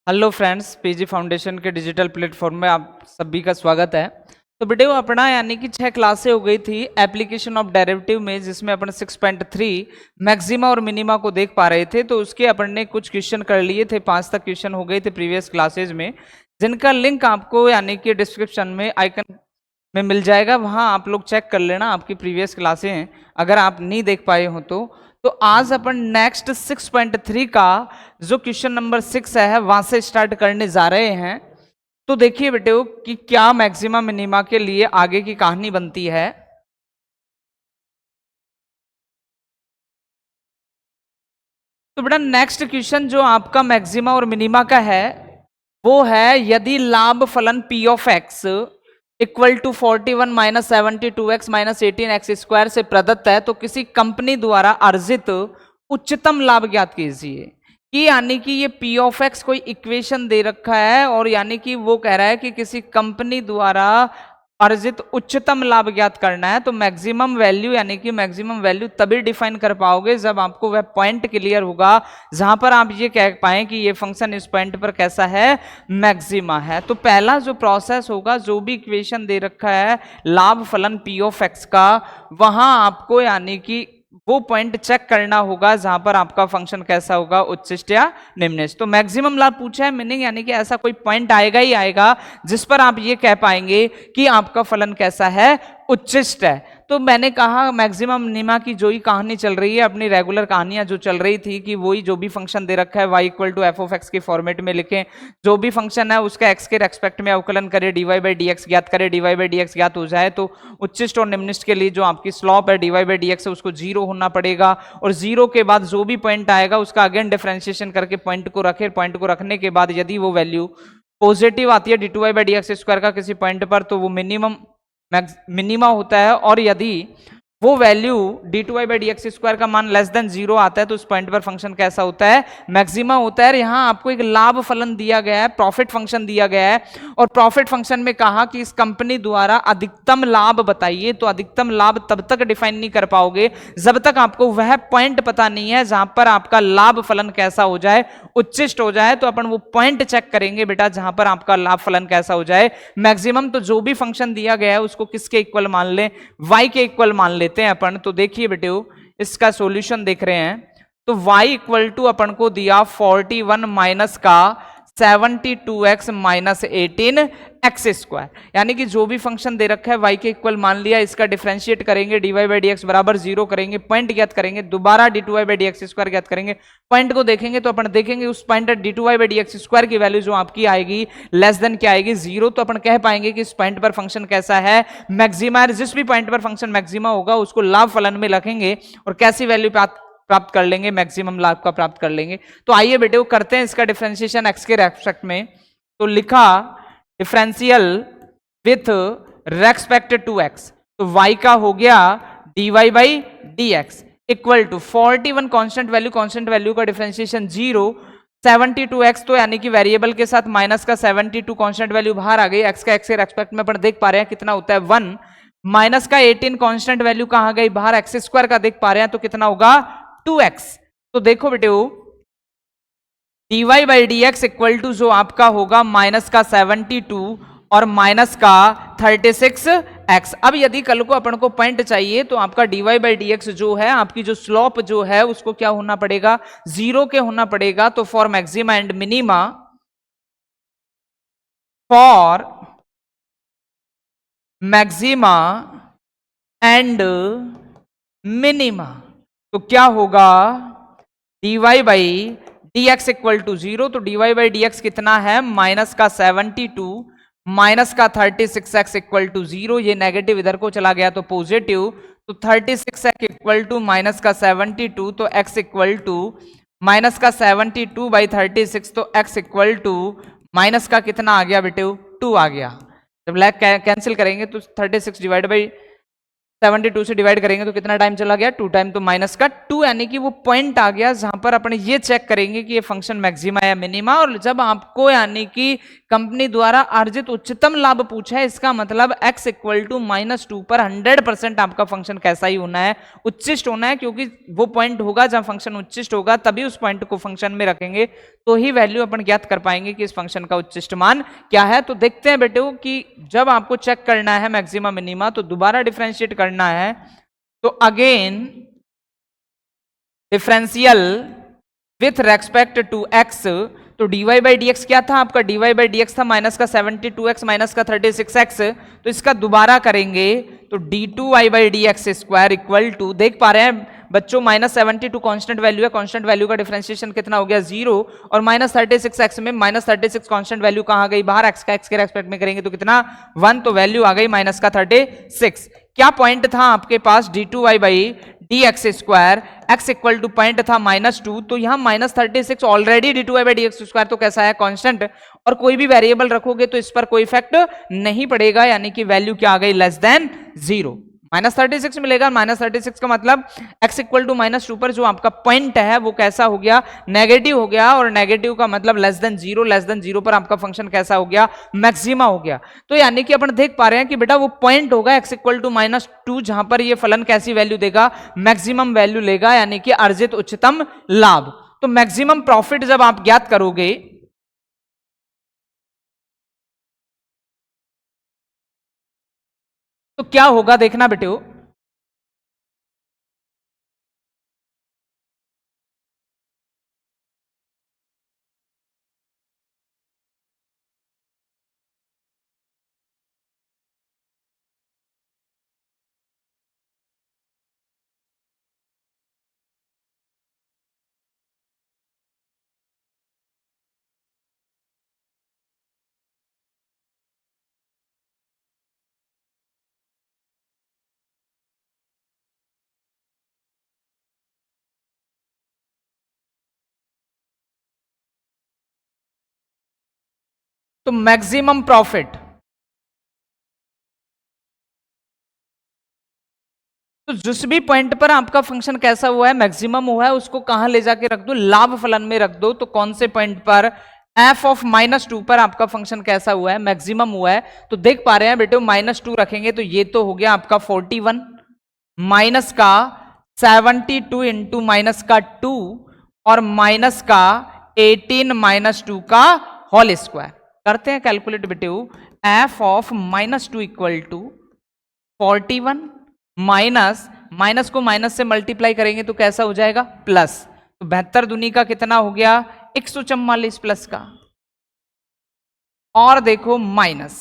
Hello friends, PG foundation के digital platform में आप सभी का स्वागत है। तो वीडियो अपना यानी कि 6 क्लासें हो गई थी एप्लीकेशन ऑफ डेरिवेटिव में, जिसमें अपन 6.3 मैक्सिमा और मिनिमा को देख पा रहे थे। तो उसके अपन ने कुछ क्वेश्चन कर लिए थे, 5 तक क्वेश्चन हो गए थे प्रीवियस क्लासेज में, जिनका लिंक आपको यानी कि डिस्क्रिप्शन में आइकन में मिल जाएगा। वहां आप लोग चेक कर लेना, आपकी प्रीवियस क्लासें हैं अगर आप नहीं देख पाए हो तो आज अपन नेक्स्ट 6.3 का जो क्वेश्चन नंबर 6 है वहां से स्टार्ट करने जा रहे हैं। तो देखिए बेटे कि क्या मैक्सिमा मिनिमा के लिए आगे की कहानी बनती है। तो बेटा नेक्स्ट क्वेश्चन जो आपका मैक्सिमा और मिनिमा का है वो है, यदि लाभ फलन P of x equal to 41 minus 72x minus 18x square से प्रदत्त है तो किसी कंपनी द्वारा अर्जित उच्चतम लाभ ज्ञात कीजिए। कि यानी कि ये पी ऑफ एक्स कोई इक्वेशन दे रखा है और यानी कि वो कह रहा है कि किसी कंपनी द्वारा अर्जित उच्चतम लाभ ज्ञात करना है। तो मैक्सिमम वैल्यू यानी कि मैक्सिमम वैल्यू तभी डिफाइन कर पाओगे जब आपको वह पॉइंट क्लियर होगा जहां पर आप ये कह पाए कि ये फंक्शन इस पॉइंट पर कैसा है, मैक्सिमा है। तो पहला जो प्रोसेस होगा, जो भी इक्वेशन दे रखा है लाभ फलन पी ऑफ एक्स का, वहां आपको यानी कि वो पॉइंट चेक करना होगा जहां पर आपका फंक्शन कैसा होगा, उच्चिष्ट या निम्निष्ट। तो मैक्सिमम लाभ पूछा है, मीनिंग यानी कि ऐसा कोई पॉइंट आएगा ही आएगा जिस पर आप ये कह पाएंगे कि आपका फलन कैसा है, उच्चिष्ट है। तो मैंने कहा मैक्सिमम मिनिमा की जो ही कहानी चल रही है, अपनी रेगुलर कहानियां जो चल रही थी कि वही जो भी फंक्शन दे रखा है y equal to F of x के फॉर्मेट में लिखें, जो भी फंक्शन है उसका x के रेस्पेक्ट में अवकलन करें, dy बाई dx ज्ञात करें, dy बाई dx ज्ञात हो जाए तो उच्चिष्ट और निम्निष्ट के लिए जो आपकी स्लॉप है dy बाई dx है उसको 0 होना पड़ेगा। और 0 के बाद जो भी पॉइंट आएगा उसका अगेन डिफरेंशिएशन करके पॉइंट को रखें, पॉइंट को रखने के बाद यदि वो वैल्यू पॉजिटिव आती है dy बाई dx स्क्वायर का किसी पॉइंट पर तो वो मिनिमा होता है। और यदि वो value d2y by dx square का मान लेस देन 0 आता है तो उस पॉइंट पर फंक्शन कैसा होता है, मैक्सिमा होता है। यहां आपको एक लाभ फलन दिया गया है, प्रॉफिट फंक्शन दिया गया है, और प्रॉफिट फंक्शन में कहा कि इस कंपनी द्वारा अधिकतम लाभ बताइए। तो अधिकतम लाभ तब तक डिफाइन नहीं कर पाओगे जब तक आपको वह पॉइंट पता नहीं है जहां पर आपका लाभ फलन कैसा हो जाए, उच्चिष्ट हो जाए। तो अपन वो पॉइंट चेक करेंगे बेटा जहां पर आपका लाभ फलन कैसा हो जाए, मैक्सिमम। तो जो भी फंक्शन दिया गया है उसको किसके इक्वल मान लें, y के इक्वल मान लेते हैं अपन। तो देखिए बेटे इसका सॉल्यूशन देख रहे हैं, तो y इक्वल टू अपन को दिया 41 माइनस का 72x माइनस 18x स्क्वायर, यानी कि जो भी फंक्शन दे रखा है y के इक्वल मान लिया, इसका डिफरेंशिएट करेंगे dy बाई dx बराबर 0 करेंगे, पॉइंट ज्ञात करेंगे, दोबारा d2y बाई dx स्क्वायर ज्ञात करेंगे, पॉइंट को देखेंगे तो अपन देखेंगे उस point d2y by dx square की वैल्यू जो आपकी आएगी लेस देन क्या आएगी, 0। तो अपन कह पाएंगे कि इस पॉइंट पर फंक्शन कैसा है, मैक्सिमा। जिस भी पॉइंट पर फंक्शन मैक्सिमा होगा उसको लाभ फलन में रखेंगे और कैसी वैल्यू प्राप्त कर लेंगे, मैक्सिमम लाभ का प्राप्त कर लेंगे। तो आइए बेटे वो करते हैं इसका डिफरेंशिएशन x के रेस्पेक्ट में। तो लिखा differential with respect to x, तो y का हो गया dy by dx equal to 41 constant value का डिफरेंशिएशन 0, 72x तो यानी कि वेरिएबल के साथ माइनस का 72 कांस्टेंट वैल्यू बाहर आ गई, x का x के रेस्पेक्ट में अपन देख पा रहे हैं कितना होता है 1, माइनस का 18 कांस्टेंट वैल्यू कहां गई बाहर, x स्क्वायर का देख पा रहे हैं तो कितना होगा 2x। तो देखो बेटे dy by dx equal to जो आपका होगा माइनस का 72 और माइनस का 36x। अब यदि कल को अपन को पॉइंट चाहिए तो आपका dy बाई dx जो है, आपकी जो स्लोप जो है उसको क्या होना पड़ेगा, 0 के होना पड़ेगा। तो for maxima and minima, for maxima and minima तो क्या होगा, dy by dx equal to 0। तो dy बाई dx कितना है, माइनस का 72 माइनस का 36x इक्वल टू 0, ये नेगेटिव इधर को चला गया तो पॉजिटिव, तो 36x इक्वल टू माइनस का 72, तो x इक्वल टू माइनस का 72 बाई 36, तो x इक्वल टू माइनस का कितना आ गया बेटे 2 आ गया। जब लैग कैंसिल करेंगे तो 36 डिवाइड बाई 72 से डिवाइड करेंगे तो कितना टाइम चला गया, 2 टाइम, तो माइनस का 2, यानी कि वो पॉइंट आ गया जहां पर अपने ये चेक करेंगे कि ये फंक्शन मैक्सिमा या मिनिमा। और जब आपको यानी कि कंपनी द्वारा अर्जित उच्चतम लाभ पूछा है, इसका मतलब x इक्वल टू -2 पर 100% आपका फंक्शन कैसा ही होना है, उच्चिष्ट होना है, क्योंकि वो पॉइंट होगा जहां फंक्शन उच्चिष्ट होगा, तभी उस पॉइंट को फंक्शन में रखेंगे तो ही वैल्यू अपन ज्ञात कर पाएंगे कि इस फंक्शन का उच्चिष्ट मान क्या है। तो देखते हैं बेटे कि जब आपको चेक करना है मैक्सिमा मिनिमा तो दोबारा डिफरेंशिएट करना है, तो again differential with respect to x, तो dy बाई डी क्या था आपका, dy बाई डी था माइनस का 72x माइनस का 36x, तो इसका दोबारा करेंगे तो d2y by D x square equal to, देख पा रहे हैं बच्चों -72 कांस्टेंट वैल्यू है, कांस्टेंट वैल्यू का डिफरेंशिएशन कितना हो गया 0, और -36x में -36 कांस्टेंट वैल्यू कहां गई बाहर, x का x के रेस्पेक्ट में करेंगे तो कितना 1, तो वैल्यू आ गई माइनस का 36। क्या पॉइंट था आपके पास, d2y by D x square, x equal two point था -2, तो यहां -36 already d2y by D x square तो कैसा है कांस्टेंट, और कोई भी वेरिएबल रखोगे तो इस पर कोई इफेक्ट नहीं पड़ेगा, यानी कि वैल्यू क्या आ गई लेस देन 0, -36 मिलेगा। -36 का मतलब x इक्वल टू -2 पर जो आपका पॉइंट है वो कैसा हो गया, नेगेटिव हो गया, और नेगेटिव का मतलब लेस देन 0 पर आपका फंक्शन कैसा हो गया, मैक्सिमा हो गया। तो यानी कि अपन देख पा रहे हैं कि बेटा वो पॉइंट होगा x इक्वल टू -2 जहां पर ये फलन कैसी वैल्यू देगा, मैक्सिमम वैल्यू लेगा, यानी कि अर्जित उच्चतम लाभ। तो मैक्सिमम प्रॉफिट जब आप ज्ञात करोगे तो क्या होगा, देखना बेटे, तो मैक्सिमम प्रॉफिट, तो जिस भी पॉइंट पर आपका फंक्शन कैसा हुआ है, मैक्सिमम हुआ है, उसको कहां ले जाके रख दो, लाभ फलन में रख दो। तो कौन से पॉइंट पर, f ऑफ -2 पर आपका फंक्शन कैसा हुआ है, मैक्सिमम हुआ है। तो देख पा रहे हैं बेटे -2 रखेंगे तो ये तो हो गया आपका 41 माइनस का 72 इंटू माइनस का 2 और माइनस का 18 -2 का होल स्क्वायर। करते हैं कैलकुलेट बेटे, f of -2 equal to 41 minus, minus को माइनस से मल्टीप्लाई करेंगे तो कैसा हो जाएगा प्लस, तो 72 दूनी का कितना हो गया 144 प्लस का, और देखो माइनस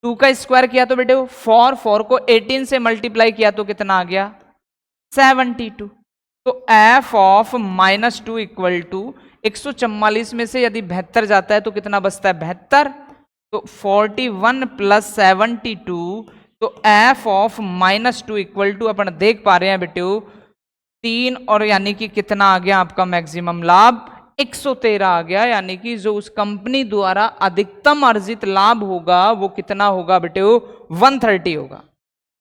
2 का स्क्वायर किया तो बेटे 4 को 18 से मल्टीप्लाई किया तो कितना आ गया 72। तो f ऑफ -2 इक्वल टू 144 में से यदि 72 जाता है तो कितना बचता है 72, तो 41 प्लस 72, तो f ऑफ -2 इक्वल टू अपन देख पा रहे हैं बेटे 3, और यानी कि कितना आ गया आपका मैक्सिमम लाभ 113 आ गया, यानी कि जो उस कंपनी द्वारा अधिकतम अर्जित लाभ होगा वो कितना होगा बेटे 130 होगा,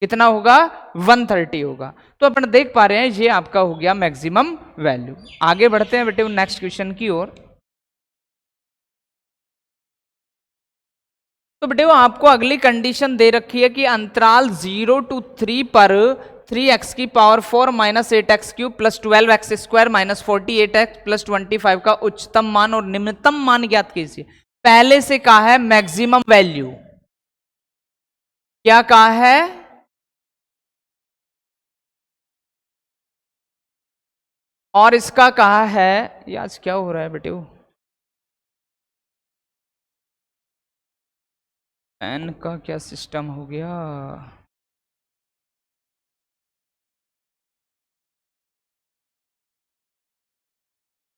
कितना होगा 130 होगा। तो अपन देख पा रहे हैं ये आपका हो गया मैक्सिमम वैल्यू। आगे बढ़ते हैं बेटे नेक्स्ट क्वेश्चन की ओर। तो बेटे आपको अगली कंडीशन दे रखी है कि अंतराल 0 to 3 पर 3x की power 4 minus 8x cube plus 12x square minus 48x plus 25 का उच्चतम मान और निम्नतम मान ज्ञात कीजिए। पहले से कहा है मैक्सिमम वैल्यू, क्या कहा है, और इसका कहा है, ये आज क्या हो रहा है बेटे, पेन का क्या सिस्टम हो गया।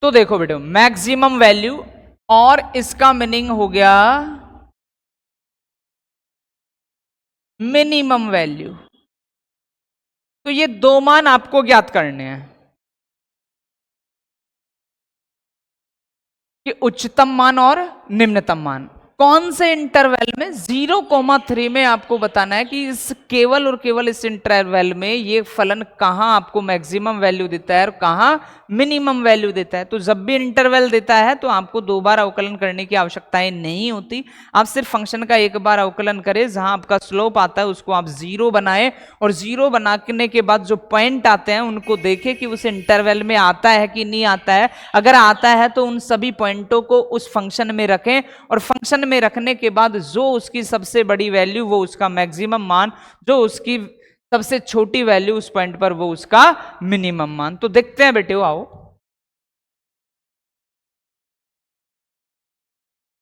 तो देखो बेटे मैक्सिमम वैल्यू और इसका मीनिंग हो गया मिनिमम वैल्यू। तो ये दो मान आपको ज्ञात करने हैं कि उच्चतम मान और निम्नतम मान। कौन से इंटरवल में? 0,3 में आपको बताना है कि इस केवल और केवल इस इंटरवल में ये फलन कहां आपको मैक्सिमम वैल्यू देता है और कहां मिनिमम वैल्यू देता है। तो जब भी इंटरवल देता है तो आपको 2 बार अवकलन करने की आवश्यकताएं नहीं होती, आप सिर्फ फंक्शन का एक बार अवकलन करें, जहां आपका स्लोप आता है उसको आप 0 बनाए और 0 बनाने के बाद जो पॉइंट आते हैं उनको देखें कि उस इंटरवल में आता है कि नहीं आता है। अगर आता है तो उन सभी पॉइंटों को उस फंक्शन में रखें और फंक्शन में रखने के बाद जो उसकी सबसे बड़ी वैल्यू वो उसका मैक्सिमम मान, जो उसकी सबसे छोटी वैल्यू उस पॉइंट पर वो उसका मिनिमम मान। तो देखते हैं बेटे, आओ।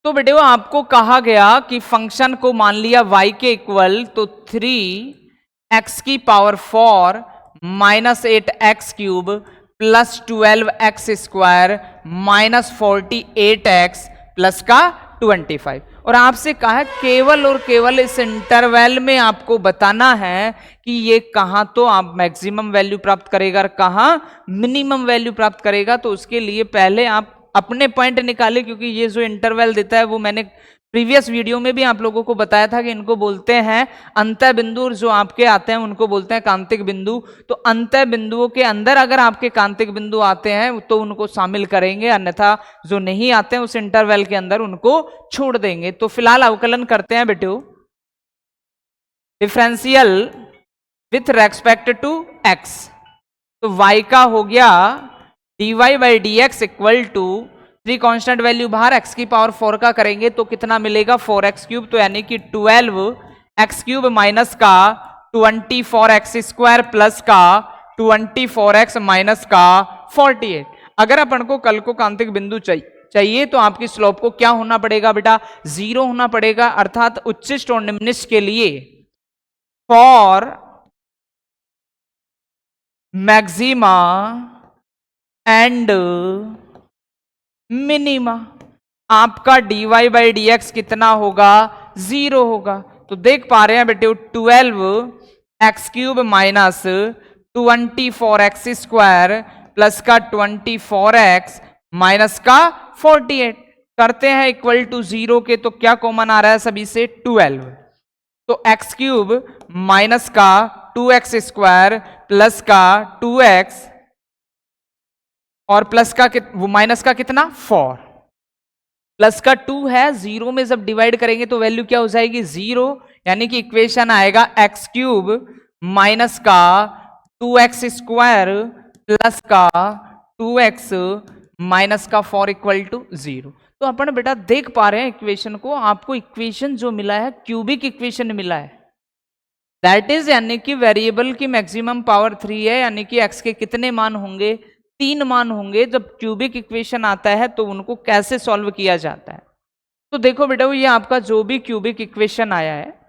तो बेटे आपको कहा गया कि फंक्शन को मान लिया y के इक्वल, तो 3x की power 4 minus 8x³ plus 12x² minus 48x plus का 25। और आपसे कहा है केवल और केवल इस इंटरवल में आपको बताना है कि ये कहां तो आप मैक्सिमम वैल्यू प्राप्त करेगा और कहां मिनिमम वैल्यू प्राप्त करेगा। तो उसके लिए पहले आप अपने पॉइंट निकाले, क्योंकि ये जो इंटरवल देता है वो मैंने प्रीवियस वीडियो में भी आप लोगों को बताया था कि इनको बोलते हैं अंतः बिंदु, और जो आपके आते हैं उनको बोलते हैं कांतिक बिंदु। तो अंतः बिंदुओं के अंदर अगर आपके कांतिक बिंदु आते हैं तो उनको शामिल करेंगे, अन्यथा जो नहीं आते हैं उस इंटरवल के अंदर उनको छोड़ देंगे। तो फिलहाल अवकलन करते हैं बेटे, differential with respect to x। तो y का हो गया dy by D x equal to 3 constant value बाहर, x की पावर 4 का करेंगे तो कितना मिलेगा 4x³ तो यानी कि 12x³ माइनस का 24x² प्लस का 24x माइनस का 48। अगर अपन को कल को कांतिक बिंदु चाहिए तो आपकी स्लोप को क्या होना पड़ेगा बेटा? 0 होना पड़ेगा। अर्थात उच्चिष्ट और निम्निष्ट के लिए फॉर मैक्सिमा एंड मिनिमा आपका dy बाई डी एक्स कितना होगा? 0 होगा। तो देख पा रहे हैं बेटे 12x³ माइनस 24x² प्लस का 24x माइनस का 48 करते हैं इक्वल टू 0 के, तो क्या कॉमन आ रहा है सभी से? 12। तो x³ माइनस का 2x² प्लस का 2x और प्लस का वो माइनस का कितना 4 प्लस का 2 है। 0 में जब डिवाइड करेंगे तो वैल्यू क्या हो जाएगी? 0। यानी कि इक्वेशन आएगा x³ माइनस का 2x² प्लस का 2x माइनस का 4 इक्वल टू 0। तो अपन बेटा देख पा रहे हैं इक्वेशन को, आपको इक्वेशन जो मिला है क्यूबिक इक्वेशन मिला है, दैट इज यानी कि वेरिएबल की मैक्सिमम पावर 3 है, यानी कि x के कितने मान होंगे? 3 मान होंगे। जब क्यूबिक इक्वेशन आता है तो उनको कैसे सॉल्व किया जाता है? तो देखो बेटा ये आपका जो भी क्यूबिक इक्वेशन आया है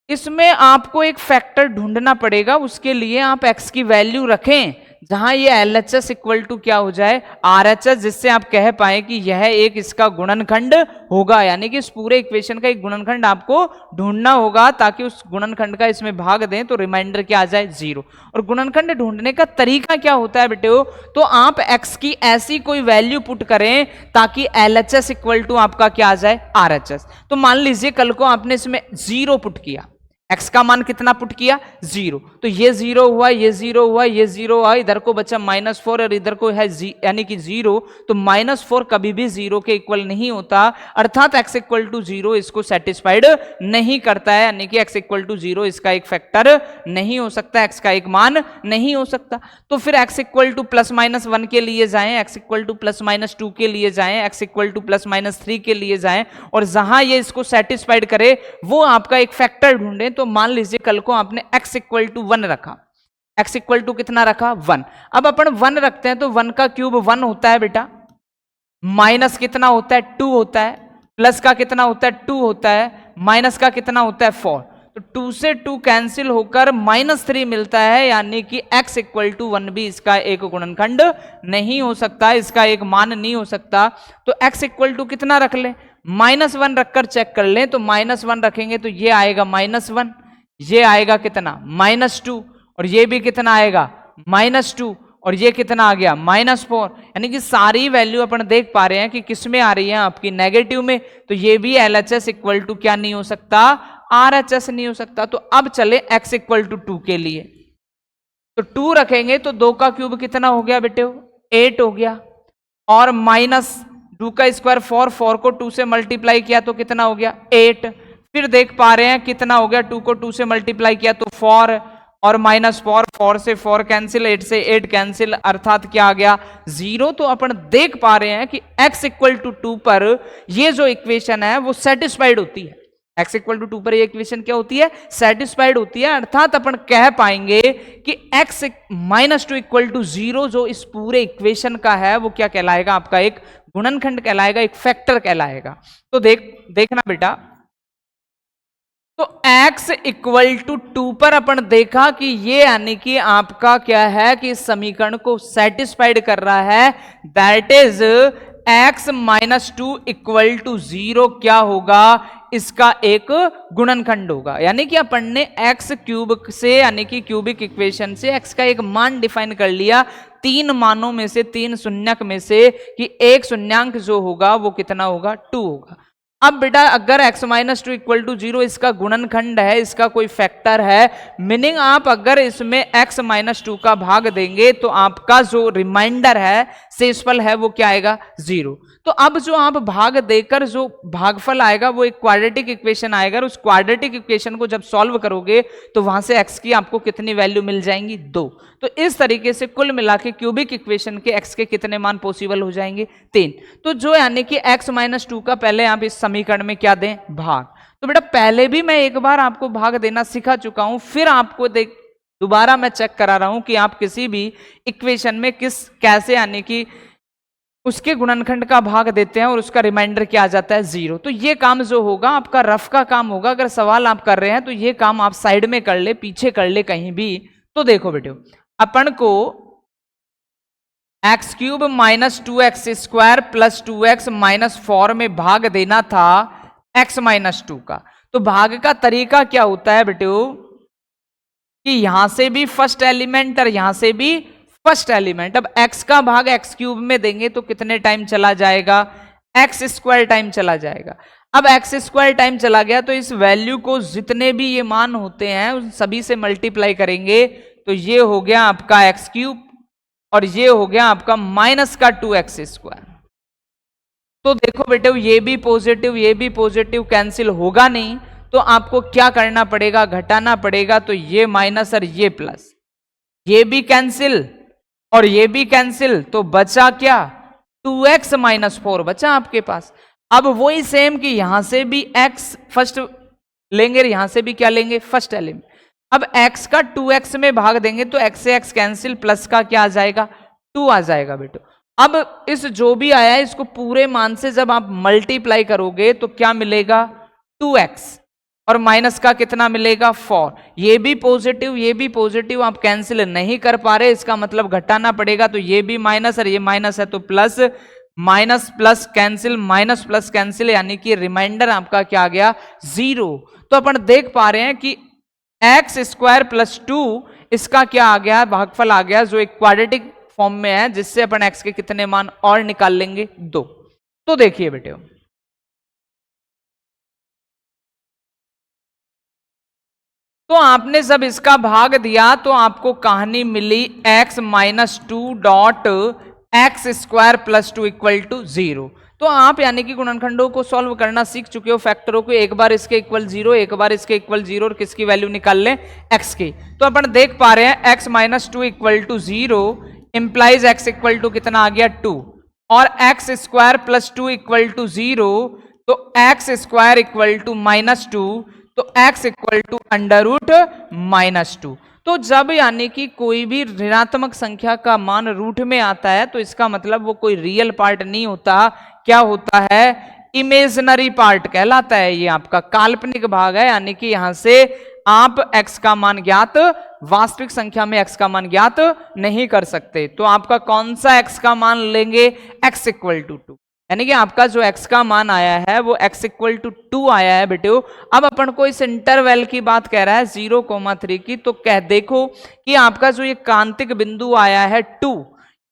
इसमें आपको एक फैक्टर ढूंढना पड़ेगा। उसके लिए आप x की वैल्यू रखें जहां ये LHS इक्वल टू क्या हो जाए? RHS, जिससे आप कह पाए कि यह एक इसका गुणनखंड होगा। यानी कि इस पूरे इक्वेशन का एक गुणनखंड आपको ढूंढना होगा ताकि उस गुणनखंड का इसमें भाग दें तो रिमाइंडर क्या आ जाए? 0। और गुणनखंड ढूंढने का तरीका क्या होता है बेटे? तो आप x की ऐसी कोई वैल्यू पुट करें ताकि LHS इक्वल टू आपका क्या आ जाए? RHS। तो मान लीजिए कल को आपने इसमें 0 पुट किया, x का मान कितना पुट किया? 0। तो ये 0 हुआ, ये 0 हुआ, ये 0 हुआ, इधर को बचा -4 और इधर को है यानी कि 0। तो -4 कभी भी 0 के इक्वल नहीं होता, अर्थात x इक्वल टू 0 इसको सेटिस्फाइड नहीं करता है, यानी कि x इक्वल टू 0 इसका एक फैक्टर नहीं हो सकता, x का एक मान नहीं हो सकता। तो फिर x इक्वल टू +-1 के लिए जाएं, x इक्वल टू +-2 के लिए जाएं, x इक्वल टू +-3 के लिए जाएं, और जहां ये इसको सेटिस्फाइड करे वो आपका एक फैक्टर ढूंढें। तो मान लीजिए कल को आपने x इक्वल टू 1 रखा, x इक्वल टू कितना रखा? 1। अब अपन 1 रखते हैं तो 1 का क्यूब 1 होता है बेटा, माइनस कितना होता है? 2 होता है, प्लस का कितना होता है? 2 होता है, माइनस का कितना होता है? 4। तो 2 से 2 कैंसिल होकर -3 मिलता है, यानी कि x इक्वल टू 1 भी इसका एक गुणनखंड नहीं हो सकता, इसका एक मान नहीं हो सकता। तो x इक्वल टू कितना रख ले? -1 रखकर चेक कर लें। तो -1 रखेंगे तो ये आएगा -1, ये आएगा कितना? -2, और ये भी कितना आएगा? -2, और ये कितना आ गया -4, यानी कि सारी वैल्यू अपन देख पा रहे हैं कि किस में आ रही है, आपकी नेगेटिव में। तो ये भी LHS इक्वल टू क्या नहीं हो सकता, RHS नहीं हो सकता। तो अब चले x इक्वल टू 2 के लिए। तो 2 रखेंगे तो 2 का क्यूब कितना हो गया बेटे, 8 हो गया, और -2 का स्क्वायर 4, 4 को 2 से मल्टीप्लाई किया तो कितना हो गया 8। फिर देख पा रहे हैं कितना हो गया, 2 को 2 से मल्टीप्लाई किया तो 4, और -4, 4 से 4 कैंसिल, 8 से 8 कैंसिल, अर्थात क्या आ गया 0। तो अपन देख पा रहे हैं कि x इक्वल टू 2 पर ये जो इक्वेशन है वो सेटिस्फाइड होती है। x इक्वल टू 2 पर ये इक्वेशन क्या होती है, सेटिस्फाइड होती है। अर्थात अपन कह पाएंगे कि x -2 इक्वल टू 0 जो इस पूरे इक्वेशन का है वो क्या कहलाएगा, आपका एक गुणनखंड कहलाएगा, एक फैक्टर कहलाएगा। तो देखना बेटा, तो x इक्वल टू 2 पर अपन देखा कि ये यानी कि आपका क्या है कि इस समीकरण को सेटिस्फाइड कर रहा है, that is x -2 equal to 0 क्या होगा, इसका एक गुणनखंड होगा। यानी कि अपन ने x क्यूब से यानी कि क्यूबिक इक्वेशन से x का एक मान डिफाइन कर लिया, 3 मानों में से 3 शून्यक में से, कि एक शून्यांक जो होगा वो कितना होगा 2 होगा। अब बेटा अगर x -2 इक्वल टू 0 इसका गुणनखंड है, इसका कोई फैक्टर है, मीनिंग आप अगर इसमें x -2 का भाग देंगे तो आपका जो रिमाइंडर है, शेषफल है, वो क्या आएगा 0। तो अब जो आप भाग देकर जो भागफल आएगा वो एक क्वाड्रेटिक इक्वेशन आएगा, और उस क्वाड्रेटिक इक्वेशन को जब सॉल्व करोगे तो वहां से x की आपको कितनी वैल्यू मिल जाएंगी 2। तो इस तरीके से कुल मिला के क्यूबिक इक्वेशन के x के कितने मान पॉसिबल हो जाएंगे 3। तो जो यानी कि x -2 का पहले आप इस समीकरण में क्या दें, भाग। तो बेटा पहले भी मैं एक बार आपको भाग देना सिखा चुका हूं, फिर आपको दोबारा मैं चेक करा रहा हूं कि आप किसी भी इक्वेशन में कैसे यानी कि उसके गुणनखंड का भाग देते हैं और उसका रिमाइंडर क्या आ जाता है 0। तो ये काम जो होगा आपका रफ का काम होगा। अगर सवाल आप कर रहे हैं तो ये काम आप साइड में कर ले, पीछे कर ले कहीं भी। तो देखो बेटे, अपन को x³ -2x² प्लस 2x -4 में भाग देना था x -2 का। तो भाग का तरीका क्या होता है बेटे, कि यहां से भी फर्स्ट एलिमेंट और यहां से भी फर्स्ट एलिमेंट। अब x का भाग x³ में देंगे तो कितने टाइम चला जाएगा, x² टाइम चला जाएगा। अब x² टाइम चला गया तो इस वैल्यू को जितने भी ये मान होते हैं उन सभी से मल्टीप्लाई करेंगे तो ये हो गया आपका x³ और ये हो गया आपका -2x²। तो देखो बेटे ये भी पॉजिटिव कैंसिल होगा नहीं, तो आपको क्या करना पड़ेगा, घटाना पड़ेगा। तो ये माइनस और ये प्लस, ये भी कैंसिल और ये भी कैंसिल, तो बचा क्या 2x -4 बचा आपके पास। अब वही सेम कि यहां से भी x फर्स्ट लेंगे, यहां से भी क्या लेंगे फर्स्ट एलिमेंट। अब x का 2x में भाग देंगे तो x से x कैंसिल, प्लस का क्या आ जाएगा 2 आ जाएगा बेटो। अब इस जो भी आया है इसको पूरे मान से जब आप मल्टीप्लाई करोगे तो क्या मिलेगा 2x और माइनस का कितना मिलेगा 4। ये भी पॉजिटिव आप कैंसिल नहीं कर पा रहे, इसका मतलब घटाना पड़ेगा। तो ये भी माइनस और ये माइनस है तो plus, minus plus cancel, minus plus cancel, यानी कि रिमाइंडर आपका क्या आ गया 0। तो अपन देख पा रहे हैं कि x² + 2 इसका क्या आ गया, भागफल आ गया जो एक क्वाड्रेटिक फॉर्म में है, जिससे अपन x के कितने मान और निकाल लेंगे 2। तो देखिए बेटे, तो आपने जब इसका भाग दिया तो आपको कहानी मिली x -2 x² + 2 = 0। तो आप यानी कि गुणनखंडों को सॉल्व करना सीख चुके हो, फैक्टरों को, एक बार इसके इक्वल 0, एक बार इसके इक्वल 0, और किसकी वैल्यू निकाल लें x की। तो अपन देख पा रहे हैं x -2 = 0 इंप्लाइज x = कितना आ गया 2, और x² + 2 = 0, तो x² = -2, तो x = √-2। तो जब यानी कि कोई भी ऋणात्मक संख्या का मान रूट में आता है तो इसका मतलब वो कोई रियल पार्ट नहीं होता, क्या होता है इमेजिनरी पार्ट कहलाता है। ये आपका काल्पनिक भाग है, यानी कि यहां से आप x का मान ज्ञात, वास्तविक संख्या में x का मान ज्ञात नहीं कर सकते। तो आपका कौन सा x का मान लेंगे, x = 2। यानी कि आपका जो x का मान आया है वो x इक्वल टू 2 आया है बेटे। अब अपन को इस इंटरवल की बात कह रहा है 0,3 की, तो कह देखो कि आपका जो ये क्रांतिक बिंदु आया है 2,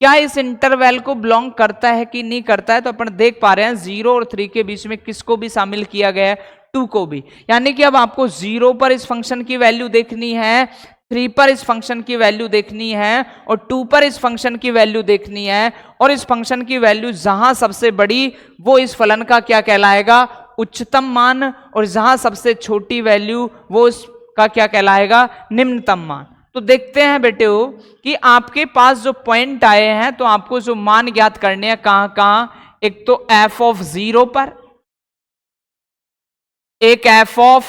क्या इस इंटरवल को बिलोंग करता है कि नहीं करता है। तो अपन देख पा रहे हैं 0 और 3 के बीच में किसको भी शामिल किया गया है, 2 को भी। यानी कि अब आपको 0 पर इस फंक्शन की वैल्यू देखनी है, 3 पर इस फंक्शन की वैल्यू देखनी है और 2 पर इस फंक्शन की वैल्यू देखनी है। और इस फंक्शन की वैल्यू जहां सबसे बड़ी वो इस फलन का क्या कहलाएगा, उच्चतम मान, और जहां सबसे छोटी वैल्यू वो इसका क्या कहलाएगा, निम्नतम मान। तो देखते हैं बेटे कि आपके पास जो पॉइंट आए हैं तो आपको जो मान ज्ञात करने हैं कहां कहां, एक तो f ऑफ 0 पर, एक f ऑफ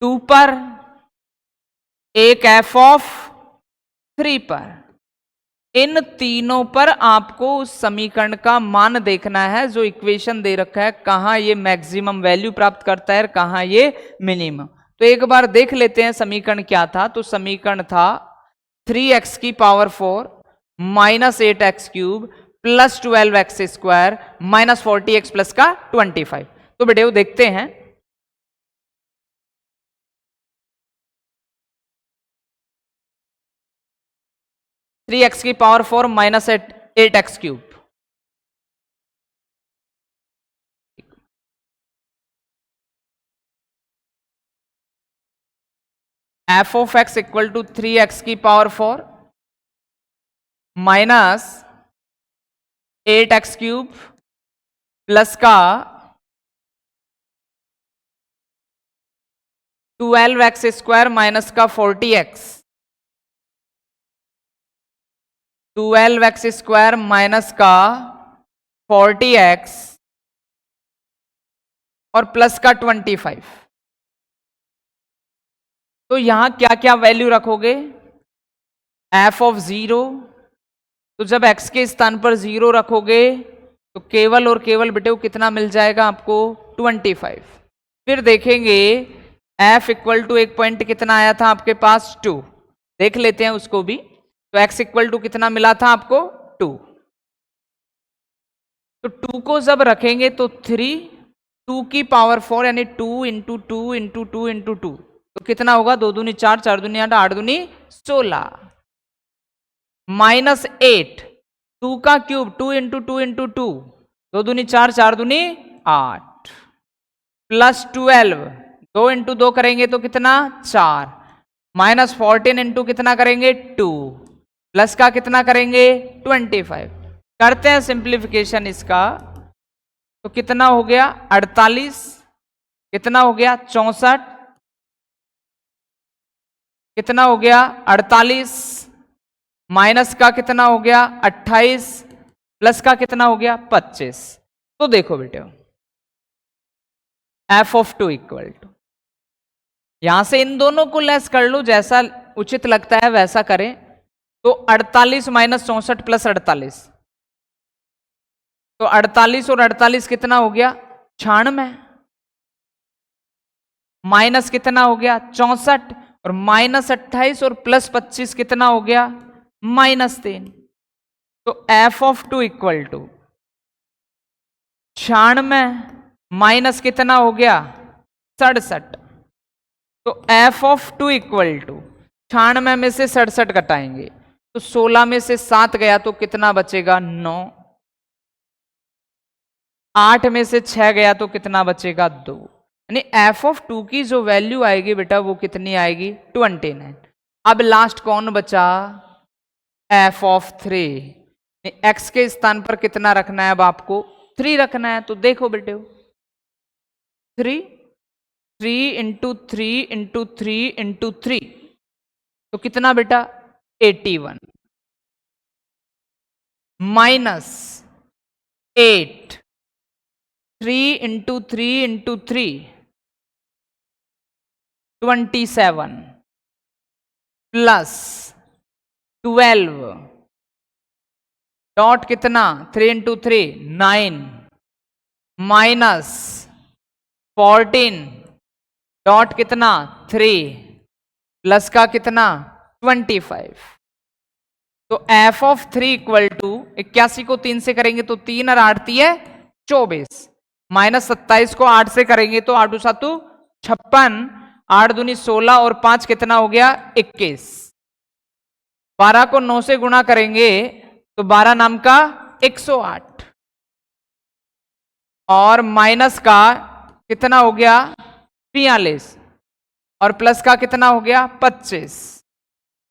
2 पर, एक f ऑफ 3 पर। इन तीनों पर आपको उस समीकरण का मान देखना है जो इक्वेशन दे रखा है, कहां ये मैक्सिमम वैल्यू प्राप्त करता है, कहां ये मिनिमम। तो एक बार देख लेते हैं समीकरण क्या था। तो समीकरण था 3x की power 4 minus 8x cube plus 12x square minus 40x plus का 25। तो बेटे वो देखते हैं। थ्री एक्स की power 4 minus 8x cube, F of x equal to 3x की power 4 minus 8x cube plus का 12x स्क्वायर माइनस का 40x, 12x स्क्वायर माइनस का 40x और प्लस का 25। तो यहां क्या क्या वैल्यू रखोगे, f ऑफ 0, तो जब x के स्थान पर 0 रखोगे तो केवल और केवल बेटे कितना मिल जाएगा आपको, 25। फिर देखेंगे f इक्वल टू एक पॉइंट कितना आया था आपके पास, 2, देख लेते हैं उसको भी। तो x इक्वल टू कितना मिला था आपको, 2। तो 2 को जब रखेंगे तो 3, 2 की पावर 4 यानी 2 इंटू 2 इंटू 2 इंटू 2, तो कितना होगा, 2 दूनी 4, 4 दूनी 8, 8 दूनी 16, माइनस 8, 2 का क्यूब 2 इंटू 2 इंटू 2, 2 दूनी 4, 4 दूनी 8, प्लस 12, 2 इंटू 2 करेंगे तो कितना 4, माइनस 14 इंटू कितना करेंगे 2, प्लस का कितना करेंगे 25। करते हैं सिंप्लीफिकेशन इसका, तो कितना हो गया 48, कितना हो गया 64, कितना हो गया 48, माइनस का कितना हो गया 28, प्लस का कितना हो गया 25। तो देखो बेटे f ऑफ 2 इक्वल टू, यहां से इन दोनों को लेस कर लो, जैसा उचित लगता है वैसा करें। तो 48 माइनस 64 प्लस 48, तो 48 और 48 कितना हो गया 96, माइनस कितना हो गया 64, और माइनस 28 और प्लस 25 कितना हो गया माइनस 3। तो f of 2 equal to 96 minus कितना हो गया 67। तो f ऑफ 2 इक्वल टू 96 में से 67 घटाएंगे तो 16 में से 7 गया तो कितना बचेगा 9, 8 में से 6 गया तो कितना बचेगा 2। यानी f ऑफ 2 की जो वैल्यू आएगी बेटा वो कितनी आएगी 29। अब लास्ट कौन बचा, f ऑफ 3, x के स्थान पर कितना रखना है, अब आपको 3 रखना है। तो देखो बेटे 3 इंटू 3 इंटू 3 इंटू 3, तो कितना बेटा 81, minus 8, 3 into 3 into 3 27, plus 12 dot कितना 3 इंटू 3 9, माइनस 14 डॉट कितना 3, प्लस का कितना 25। तो f ऑफ 3 इक्वल टू 81 को 3 से करेंगे तो 3 और 8 है 24, माइनस 27 को 8 से करेंगे तो 8 7 56, 8 दूनी 16 और 5 कितना हो गया 21। 12 को 9 से गुणा करेंगे तो 12 नाम का 108 और माइनस का कितना हो गया 42 और प्लस का कितना हो गया 25।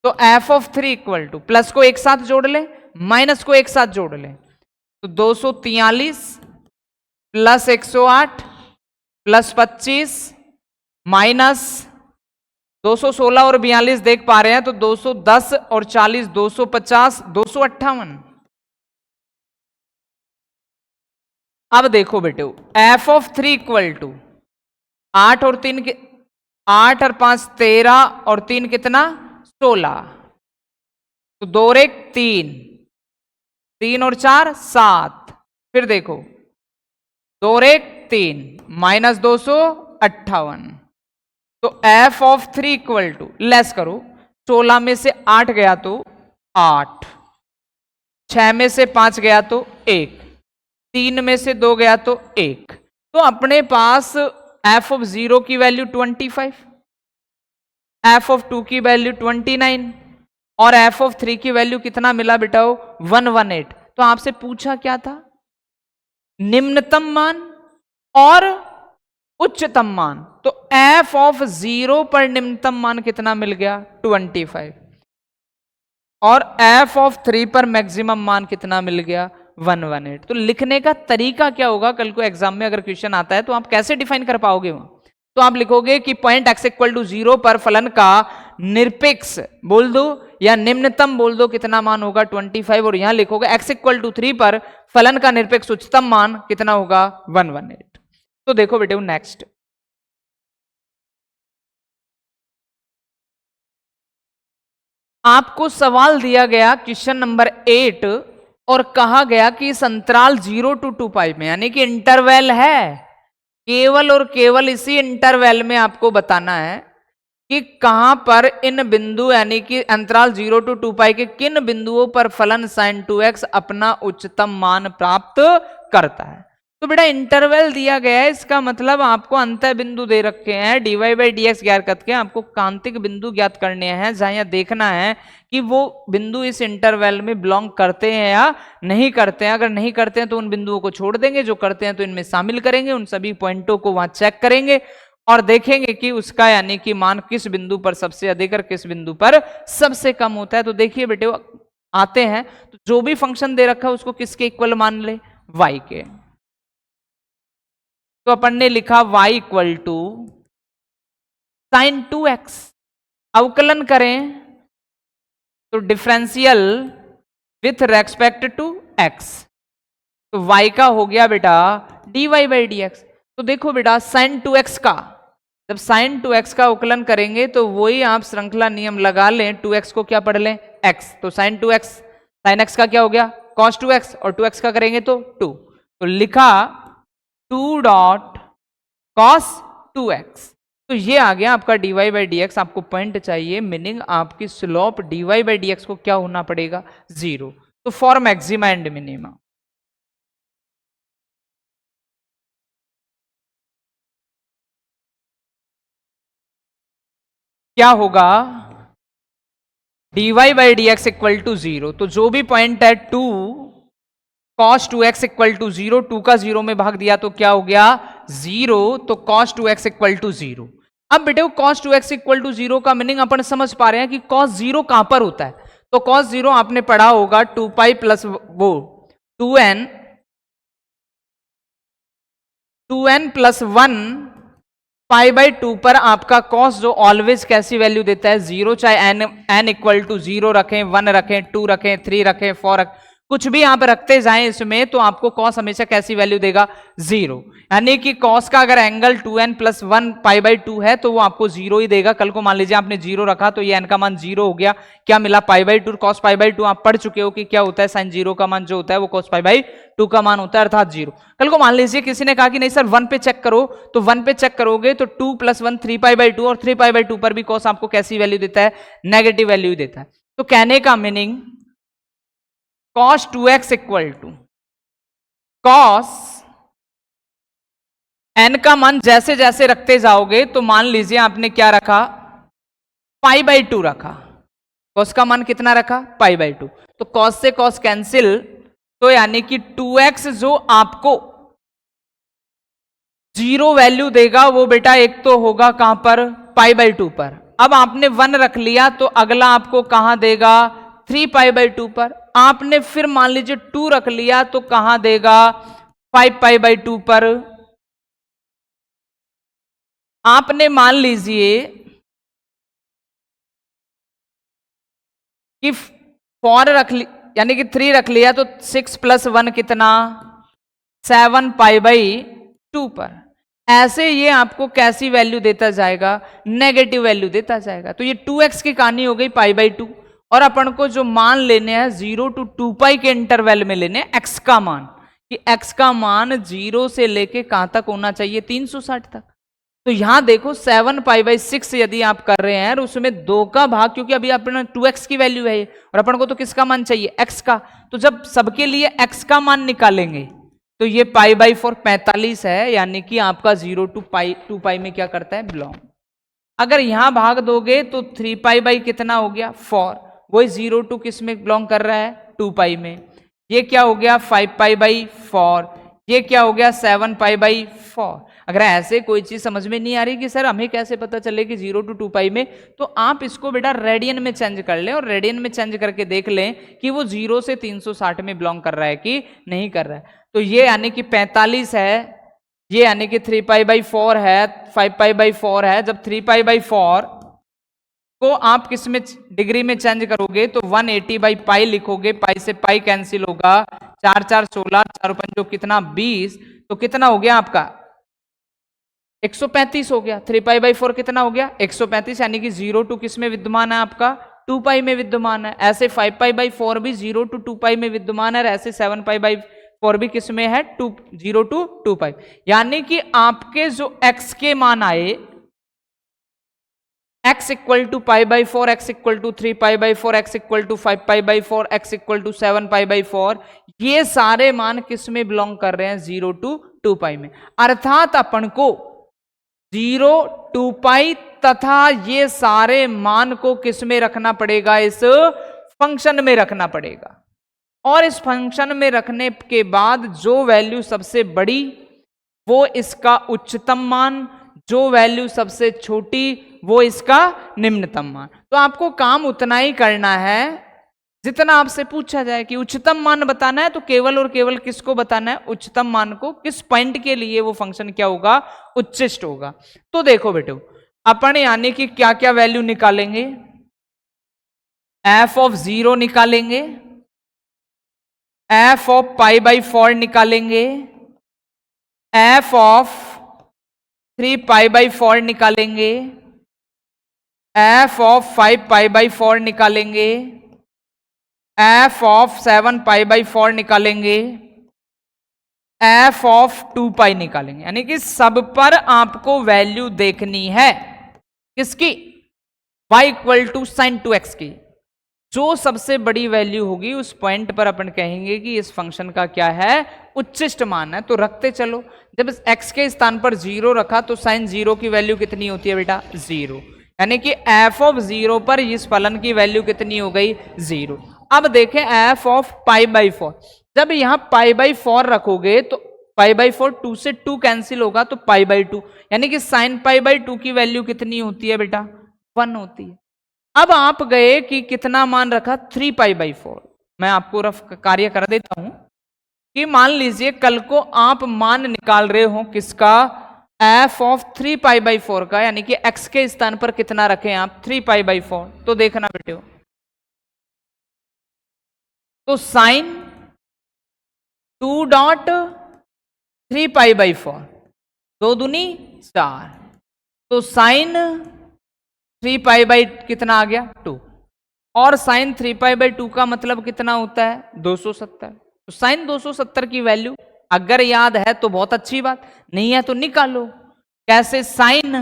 तो f of 3 equal two plus को एक साथ जोड़ ले माइनस को एक साथ जोड़ ले तो 243 प्लस 108 प्लस 25 माइनस 216 और 42 देख पा रहे हैं तो 210 और 40 250 258। अब देखो बेटे f ऑफ 3 इक्वल टू 8 और 3 8 और 5 13 और 3 कितना 16, तो 2 और 1 3, 3 और 4 7, फिर देखो 2 और 1 3 माइनस 258। तो f of 3 equal to less करो 16 में से 8 गया तो 8, 6 में से 5 गया तो 1, 3 में से 2 गया तो 1, तो अपने पास f ऑफ 0 की वैल्यू 25, f ऑफ 2 की वैल्यू 29 और f ऑफ 3 की वैल्यू कितना मिला बेटा 118। तो आपसे पूछा क्या था निम्नतम मान और उच्चतम मान, तो f ऑफ 0 पर निम्नतम मान कितना मिल गया 25 और f ऑफ 3 पर मैक्सिमम मान कितना मिल गया 118। तो लिखने का तरीका क्या होगा कल को एग्जाम में अगर क्वेश्चन आता है तो आप कैसे डिफाइन कर पाओगे वहां, तो आप लिखोगे कि पॉइंट x इक्वल टू 0 पर फलन का निरपेक्ष बोल दो या निम्नतम बोल दो कितना मान होगा 25 और यहां लिखोगे x इक्वल टू 3 पर फलन का निरपेक्ष उच्चतम मान कितना होगा 118। तो देखो बेटे नेक्स्ट आपको सवाल दिया गया क्वेश्चन नंबर 8 और कहा गया कि इस अंतराल 0 to 2 पाई में यानी कि इंटरवल है, केवल और केवल इसी इंटरवल में आपको बताना है कि कहां पर इन बिंदु यानी कि अंतराल 0 to 2 पाई के किन बिंदुओं पर फलन sin 2x अपना उच्चतम मान प्राप्त करता है। तो बेटा इंटरवल दिया गया है, इसका मतलब आपको अंतः बिंदु दे रखे हैं dy बाई डी एक्स ज्ञात करके आपको कांतिक बिंदु ज्ञात करने हैं, जहां यह देखना है कि वो बिंदु इस इंटरवल में बिलोंग करते हैं या नहीं करते हैं। अगर नहीं करते हैं तो उन बिंदुओं को छोड़ देंगे, जो करते हैं तो इनमें शामिल करेंगे, उन सभी पॉइंटों को वहां चेक करेंगे और देखेंगे कि उसका यानी कि मान किस बिंदु पर सबसे अधिक और किस बिंदु पर सबसे कम होता है। तो देखिए बेटे आते हैं तो जो भी फंक्शन दे रखा है उसको किसके इक्वल मान ले y के। तो अपन ने लिखा y equal to sign 2x, अवकलन करें तो differential with respect to x, तो y का हो गया बेटा dy बाई डी एक्स। तो देखो बेटा साइन 2x का जब साइन 2x का अवकलन करेंगे तो वही आप श्रृंखला नियम लगा लें, 2x को क्या पढ़ लें x, तो साइन 2x साइन x का क्या हो गया cos 2x और 2x का करेंगे तो 2, तो लिखा 2 डॉट cos 2x। तो ये आ गया आपका dy बाई डी एक्स, आपको पॉइंट चाहिए मीनिंग आपकी slope dy by D x को क्या होना पड़ेगा 0। तो फॉर मैक्सिमा एंड मिनिमा क्या होगा dy by D x equal to 0, तो जो भी पॉइंट है 2 cos 2x इक्वल टू 0, 2 का 0 में भाग दिया तो क्या हो गया 0, तो cos 2x इक्वल टू 0। अब बेटे cos 2x इक्वल टू 0 का मीनिंग अपन समझ पा रहे हैं कि cos 0 कहां पर होता है, तो cos 0 आपने पढ़ा होगा 2 पाई प्लस वो 2n प्लस 1 पाई बाई 2 पर आपका cos जो ऑलवेज कैसी वैल्यू देता है 0, चाहे n इक्वल टू 0 रखें 1 रखें 2 रखें 3 रखें 4 रखें, कुछ भी आप रखते जाएं इसमें तो आपको cos हमेशा कैसी वैल्यू देगा 0। यानी कि cos का अगर angle 2n plus 1 pi by 2 है तो वो आपको 0 ही देगा। कल को मान लीजिए आपने 0 रखा तो ये n का मान 0 हो गया, क्या मिला pi by 2, cos pi by 2 आप पढ़ चुके हो कि क्या होता है साइन 0 का मान जो होता है वो cos पाई बाई 2 का मान होता है अर्थात 0। कल को मान लीजिए किसी ने कहा कि नहीं सर 1 पे चेक करो, तो 1 पे चेक करोगे तो 2 प्लस 1 3 पाई बाई 2 और 3 पाई बाई 2 पर भी cos आपको कैसी वैल्यू देता है नेगेटिव वैल्यू देता है। तो कहने का meaning cos 2x equal to cos n का मान जैसे जैसे रखते जाओगे तो मान लीजिए आपने क्या रखा, π/2 रखा। cos का मान कितना रखा, π/2। तो cos से cos कैंसिल, तो यानी कि 2x जो आपको 0 वैल्यू देगा वो बेटा एक तो होगा कहां पर, π/2 पर। अब आपने 1 रख लिया तो अगला आपको कहां देगा, 3π/2 पर। आपने फिर मान लीजिए 2 रख लिया तो कहां देगा, 5π/2 पर। आपने मान लीजिए कि 4 रख लिया, यानी कि 3 रख लिया तो 6 + 1 कितना, 7π/2 पर। ऐसे ये आपको कैसी वैल्यू देता जाएगा, नेगेटिव वैल्यू देता जाएगा। तो ये 2x की कहानी हो गई π/2। और अपन को जो मान लेने हैं 0 to 2π के इंटरवल में लेने हैं x का मान, कि x का मान 0 से लेके कहां तक होना चाहिए, 360 तक। तो यहां देखो 7π/6 यदि आप कर रहे हैं और उसमें 2 का भाग, क्योंकि अभी अपना 2x की वैल्यू है और अपन को तो किसका मान चाहिए, x का। तो जब सबके लिए x का मान निकालेंगे तो ये π/4 45 है, यानी कि आपका 0 to 2π में क्या करता है, बिलोंग। अगर यहां भाग दोगे तो 3π कितना हो गया, 4। वही 0 to किस में बिलोंग कर रहा है, 2π में। ये क्या हो गया, 5π/4। ये क्या हो गया, 7π/4। अगर ऐसे कोई चीज समझ में नहीं आ रही कि सर हमें कैसे पता चले कि 0 to 2π में, तो आप इसको बेटा रेडियन में चेंज कर लें और रेडियन में चेंज करके देख लें कि वो 0 से 360 में बिलोंग कर रहा है कि नहीं कर रहा है। तो ये यानी कि 45 है, ये यानी कि 3π/4 है, 5π/4 है। जब 3π/4 को आप किस में डिग्री में चेंज करोगे तो 180/π लिखोगे, पाई से पाई कैंसिल होगा, 4 4 16, 4 5 कितना 20, तो कितना हो गया आपका 135 हो गया। 3π/4 कितना हो गया, 135, यानी कि 0 to किस में विद्यमान है आपका, 2π में विद्यमान है। ऐसे 5π/4 भी 0 to 2π में विद्यमान है, ऐसे 7π/4 भी किस में है, 0 to 2π। यानी कि आपके जो x के मान आए, x equal to π/4, x equal to 3π/4, x equal to 5π/4, x equal to 7π/4, ये सारे मान किस में बिलोंग कर रहे हैं, 0 to 2π में। अर्थात अपन को 0 2π तथा ये सारे मान को किस में रखना पड़ेगा, इस फंक्शन में रखना पड़ेगा। और इस फंक्शन में रखने के बाद जो वैल्यू सबसे बड़ी वो इसका उच्चतम मान, जो वैल्यू सबसे छोटी वो इसका निम्नतम मान। तो आपको काम उतना ही करना है जितना आपसे पूछा जाए कि उच्चतम मान बताना है, तो केवल और केवल किसको बताना है, उच्चतम मान को। किस पॉइंट के लिए वो फंक्शन क्या होगा, उच्चिष्ट होगा। तो देखो बेटो अपन यानी कि क्या क्या वैल्यू निकालेंगे, f(0) निकालेंगे, f(π/4) निकालेंगे, f(3π/4) निकालेंगे, f(5π/4) निकालेंगे, f(7π/4) निकालेंगे, f(2π) निकालेंगे। यानी कि सब पर आपको वैल्यू देखनी है, किसकी, y equal to sin 2x की। जो सबसे बड़ी वैल्यू होगी उस पॉइंट पर अपन कहेंगे कि इस फंक्शन का क्या है, उच्चिष्ट मान है। तो रखते चलो, जब इस x के स्थान पर 0 रखा तो sin 0 की वैल्यू कितनी होती है बेटा, 0। यानी कि f(0) पर इस फलन की वैल्यू कितनी हो गई, 0। अब देखें f(π/4), जब यहां π/4 रखोगे तो π/4 2 से 2 कैंसिल होगा तो π/2, यानी कि sin π/2 की वैल्यू कितनी होती है बेटा, 1 होती है। अब आप गए कि कितना मान रखा, 3π/4। मैं आपको रफ कार्य कर देता हूं कि मान लीजिए कल को आप मान निकाल रहे हो किसका, f(3π/4) का, यानी कि x के स्थान पर कितना रखें आप, 3π/4। तो देखना बेटे, तो sin 2.3π/4, 2 दूनी 4, तो sin 3π कितना आ गया, 2। और sin 3π/2 का मतलब कितना होता है, 270। तो sin 270 की वैल्यू अगर याद है तो बहुत अच्छी बात, नहीं है तो निकालो। कैसे, sin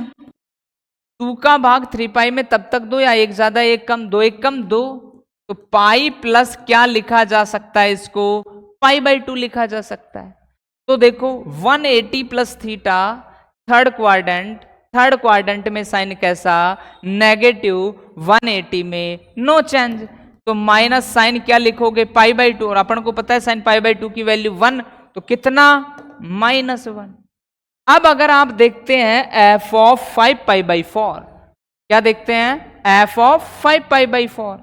2 का भाग 3π में तब तक दो या एक ज्यादा एक कम, 2 1 कम 2, तो पाई प्लस क्या लिखा जा सकता है, इसको पाई बाई 2 लिखा जा सकता है। तो देखो 180 प्लस थीटा थर्ड क्वाड्रेंट में साइन कैसा, नेगेटिव, 180 में नो चेंज, तो माइनस साइन क्या लिखोगे, पाई बाई 2, और अपन को पता है साइन पाई बाई 2 की वैल्यू 1, तो कितना, -1। अब अगर आप देखते हैं एफ ऑफ 5 पाई बाई 4, क्या देखते हैं, एफ ऑफ 5 पाई बाई 4,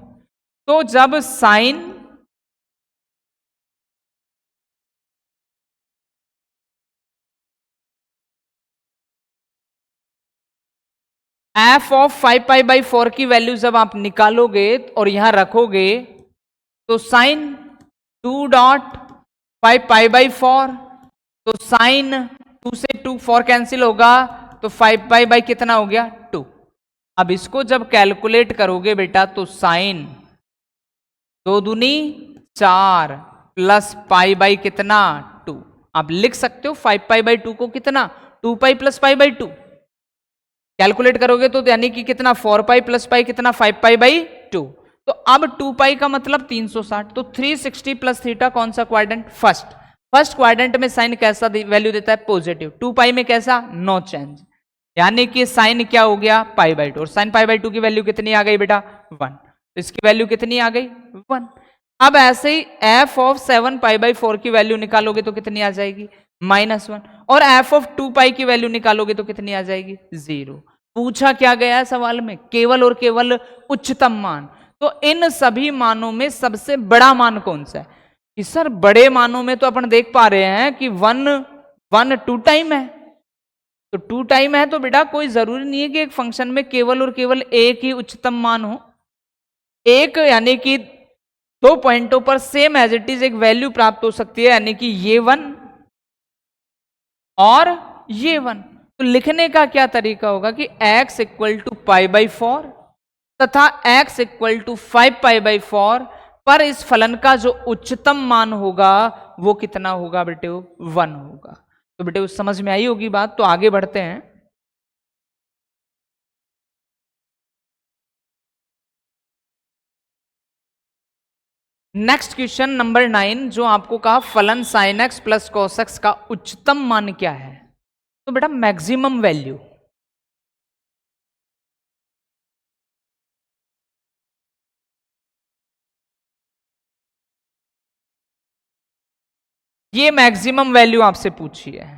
तो जब sine F of 5 pi by 4 की वैल्यू जब आप निकालोगे और यहां रखोगे, तो साइन 2.5 पाई बाई 4, तो साइन 2 से 2 4 कैंसिल होगा, तो 5 पाई बाई कितना हो गया, 2। अब इसको जब कैलकुलेट करोगे बेटा, तो साइन 2 दूनी 4 प्लस पाई बाई कितना, 2। आप लिख सकते हो 5 पाई बाई 2 को कितना, 2 pi plus pi by 2, calculate करोगे तो यानी कि कितना, 4 पाई प्लस पाई कितना, 5 पाई बाई 2। तो अब 2 पाई का मतलब 360, तो 360 प्लस थीटा कौन सा क्वाड्रेंट, फर्स्ट क्वाड्रेंट में साइन कैसा वैल्यू देता है, पॉजिटिव, 2 पाई में कैसा, नो चेंज, यानी कि साइन क्या हो गया, पाई बाई 2, और साइन पाई बाई 2 की वैल्यू कितनी आ गई बेटा, 1, तो इसकी वैल्यू कितनी आ गई, 1। अब ऐसे ही एफ ऑफ 7 पाई बाई 4 की वैल्यू निकालोगे तो कितनी आ जाएगी, -1, और एफ ऑफ 2 पाई की वैल्यू निकालोगे तो कितनी आ जाएगी, 0। पूछा क्या गया है सवाल में, केवल और केवल उच्चतम मान, तो इन सभी मानों में सबसे बड़ा मान कौन सा है, कि सर बड़े मानों में तो अपन देख पा रहे हैं कि 1 2 टाइम है, तो 2 टाइम है, तो बेटा कोई जरूरी नहीं है कि एक फंक्शन में केवल और केवल एक ही उच्चतम मान हो, एक यानी कि 2 पॉइंटों पर सेम एज इट इज एक वैल्यू प्राप्त हो सकती है, यानी कि ये 1 और ये 1। तो लिखने का क्या तरीका होगा कि x equal to pi by 4 तथा x equal to 5 pi by 4 पर इस फलन का जो उच्चतम मान होगा वो कितना होगा बेटे, 1 होगा। तो बेटे उस समझ में आई होगी बात, तो आगे बढ़ते हैं। नेक्स्ट क्वेश्चन नंबर 9, जो आपको कहा फलन sine x plus cos x का उच्चतम मान क्या है, तो बेटा मैक्सिमम वैल्यू, ये मैक्सिमम वैल्यू आपसे पूछी है,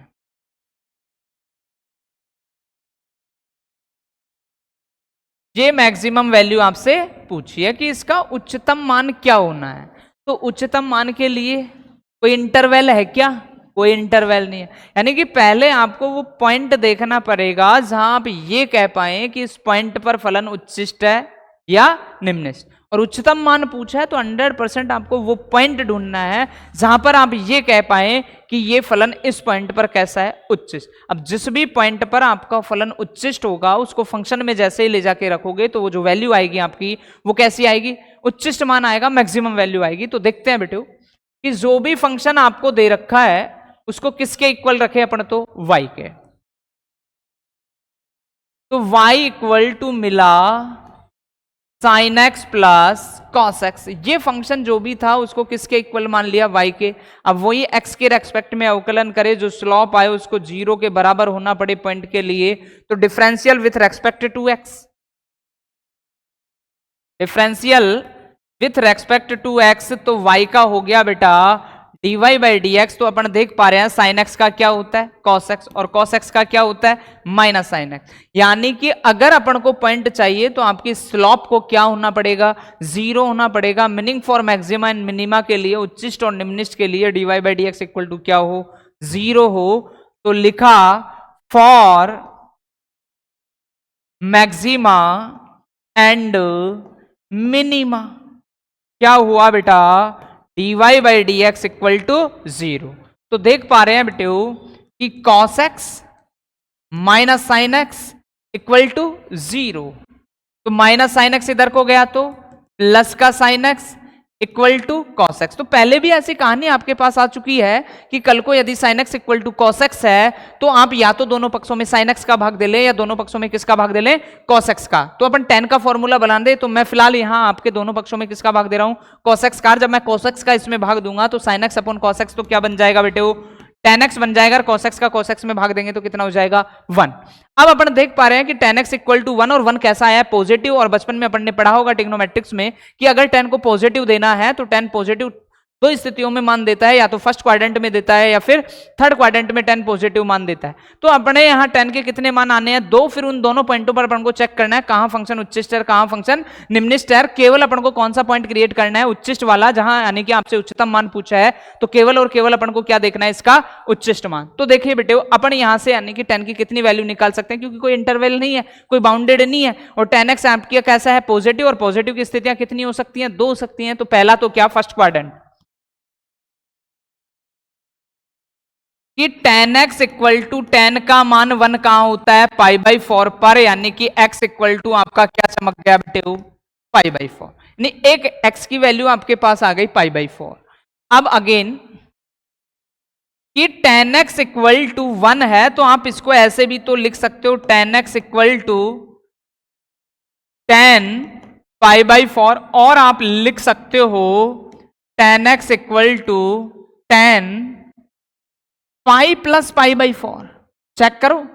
ये मैक्सिमम वैल्यू आपसे पूछी है कि इसका उच्चतम मान क्या होना है। तो उच्चतम मान के लिए कोई इंटरवल है क्या, कोई इंटरवल नहीं है, यानी कि पहले आपको वो पॉइंट देखना पड़ेगा जहां आप ये कह पाए कि इस पॉइंट पर फलन उच्चिष्ट है या निम्निष्ट, और उच्चतम मान पूछा है तो 100% आपको वो पॉइंट ढूंढना है जहां पर आप ये कह पाए कि ये फलन इस पॉइंट पर कैसा है, उच्चिष्ट। अब जिस भी पॉइंट पर आपका फलन उच्चिष्ट होगा उसको फंक्शन में जैसे ही ले जाके रखोगे तो वो जो वैल्यू आएगी आपकी वो कैसी आएगी, उच्चिष्ट मान आएगा, मैक्सिमम वैल्यू आएगी। तो देखते हैं बेटे कि जो भी फंक्शन आपको दे रखा है उसको किसके इक्वल रखे अपन, तो y के, तो y इक्वल टू मिला sine x plus cos x, ये फंक्शन जो भी था उसको किसके इक्वल मान लिया, y के। अब वही x के रेस्पेक्ट में अवकलन करे, जो स्लॉप आए उसको 0 के बराबर होना पड़े पॉइंट के लिए, तो differential with respect to x, differential with respect to x, तो y का हो गया बेटा dy बाई डी एक्स। तो अपन देख पा रहे हैं साइन एक्स का क्या होता है, cos x, और cos x का क्या होता है, माइनस साइन एक्स। यानी कि अगर अपन को पॉइंट चाहिए तो आपकी स्लॉप को क्या होना पड़ेगा, 0 होना पड़ेगा। Meaning for maxima and minima के लिए, उच्चिष्ट और निम्निष्ट के लिए dy by D x equal to क्या हो, 0 हो। तो लिखा फॉर मैक्सिमा एंड मिनिमा क्या हुआ बेटा, dy by D x equal to 0। तो देख पा रहे हैं बेटे कि cos x minus sine x equal to 0, तो माइनस साइन एक्स इधर को गया तो प्लस का sine x, equal to cos x. तो पहले भी ऐसी कहानी आपके पास आ चुकी है कि कल को यदि sine x equal to cos x है तो आप या तो दोनों पक्षों में साइन एक्स का भाग दे लें या दोनों पक्षों में किसका भाग दे लें, कॉस एक्स का। तो अपन tan का फॉर्मूला बना दे, तो मैं फिलहाल यहां आपके दोनों पक्षों में किसका भाग दे रहा हूं, कॉस एक्स का। जब मैं कॉस एक्स का इसमें भाग दूंगा तो sine x upon cos x तो क्या बन जाएगा बेटे, वो tan x बन जाएगा। cos x का cos x में भाग देंगे तो कितना हो जाएगा 1। अब अपन देख पा रहे हैं कि tan x इक्वल टू 1 और 1 कैसा आया, पॉजिटिव। और बचपन में अपन ने पढ़ा होगा ट्रिग्नोमेट्रिक्स में कि अगर tan को पॉजिटिव देना है तो tan पॉजिटिव दो स्थितियों में मान देता है, या तो फर्स्ट क्वाड्रेंट में देता है या फिर थर्ड क्वाड्रेंट में tan पॉजिटिव मान देता है। तो अपने यहाँ tan के कितने मान आने हैं, 2। फिर उन दोनों पॉइंटों पर अपन को चेक करना है कहां फंक्शन उच्चिष्ट है कहां फंक्शन निम्निष्ठ है। केवल अपन को कौन सा पॉइंट क्रिएट करना है, उच्चिष्ट वाला, जहां यानी कि आपसे उच्चतम मान पूछा है। तो केवल और केवल अपन को क्या देखना है, इसका उच्चिष्ट मान। तो देखिए बेटे अपन यहां से यानी कि tan की कितनी वैल्यू निकाल सकते हैं, क्योंकि कोई इंटरवल नहीं है, कोई बाउंडेड नहीं है। और tan x आपकी कैसा है, पॉजिटिव। और पॉजिटिव की स्थितियां कितनी हो सकती हैं, 2 हो सकती हैं। तो पहला तो क्या, फर्स्ट क्वाड्रेंट, कि tan x equal to tan का मान 1 कहां होता है, π/4 पर। यानी कि x इक्वल टू आपका क्या चमक गया बेटे, π/4। यानी एक x की वैल्यू आपके पास आ गई π/4। अब अगेन कि tan x इक्वल टू 1 है तो आप इसको ऐसे भी तो लिख सकते हो, tan x equal to tan π/4। और आप लिख सकते हो tan x equal to tan pi plus π/4। Check करो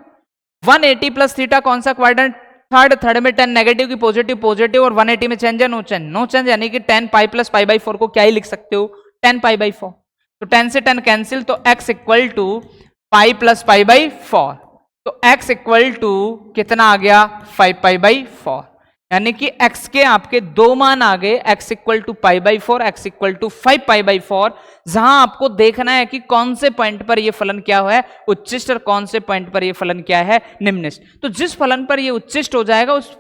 180 प्लस थीटा कौन सा क्वाड्रेंट, थर्ड में tan नेगेटिव की पॉजिटिव पॉजिटिव, और 180 में चेंज है, नो चेंज नो चेंज। यानी कि tan पाई प्लस π/4 को क्या ही लिख सकते हो, tan π/4। तो tan से tan कैंसिल, तो x equal to pi plus π/4। तो x इक्वल टू कितना आ गया, 5π/4। यानी कि x के आपके दो मान आ गए, x equal to π/4, x equal to 5π/4। जहां आपको देखना है कि कौन से पॉइंट पर ये फलन क्या है, उच्चिष्ट, और कौन से पॉइंट पर ये फलन क्या है, निम्निष्ठ। तो जिस फलन पर ये उच्चिष्ट हो जाएगा, उस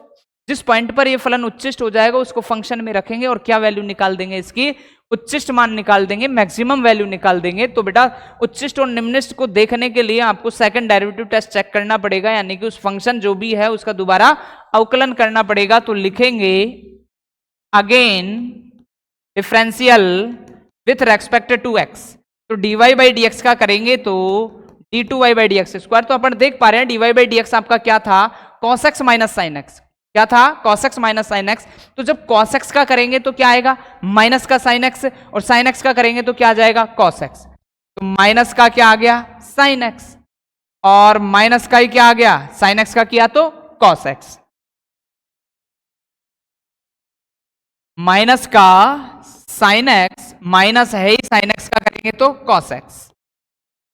जिस पॉइंट पर ये फलन उच्चिष्ट हो जाएगा उसको फंक्शन में रखेंगे और क्या वैल्यू निकाल देंगे, इसकी उच्चिष्ट मान निकाल देंगे, मैक्सिमम वैल्यू निकाल देंगे। तो बेटा उच्चिष्ट और निम्निष्ठ को देखने के लिए आपको सेकंड डेरिवेटिव टेस्ट चेक करना पड़ेगा, यानी कि उस फंक्शन जो भी है उसका दोबारा अवकलन करना पड़ेगा। तो लिखेंगे again differential with respect to x। तो dy/dx का करेंगे तो d2y/dx²। तो अपन देख पा रहे हैं dy/dx आपका क्या था, cos x minus sine x. क्या था, cos x minus sine x. तो जब cos x का करेंगे तो क्या आएगा, माइनस का साइन x, और साइन x का करेंगे तो क्या आ जाएगा, cos x। तो माइनस का क्या आ गया, साइन x, और माइनस का ही क्या आ गया, साइन x का किया तो cos x। माइनस का साइन x माइनस है ही साइन x का करेंगे तो cos x।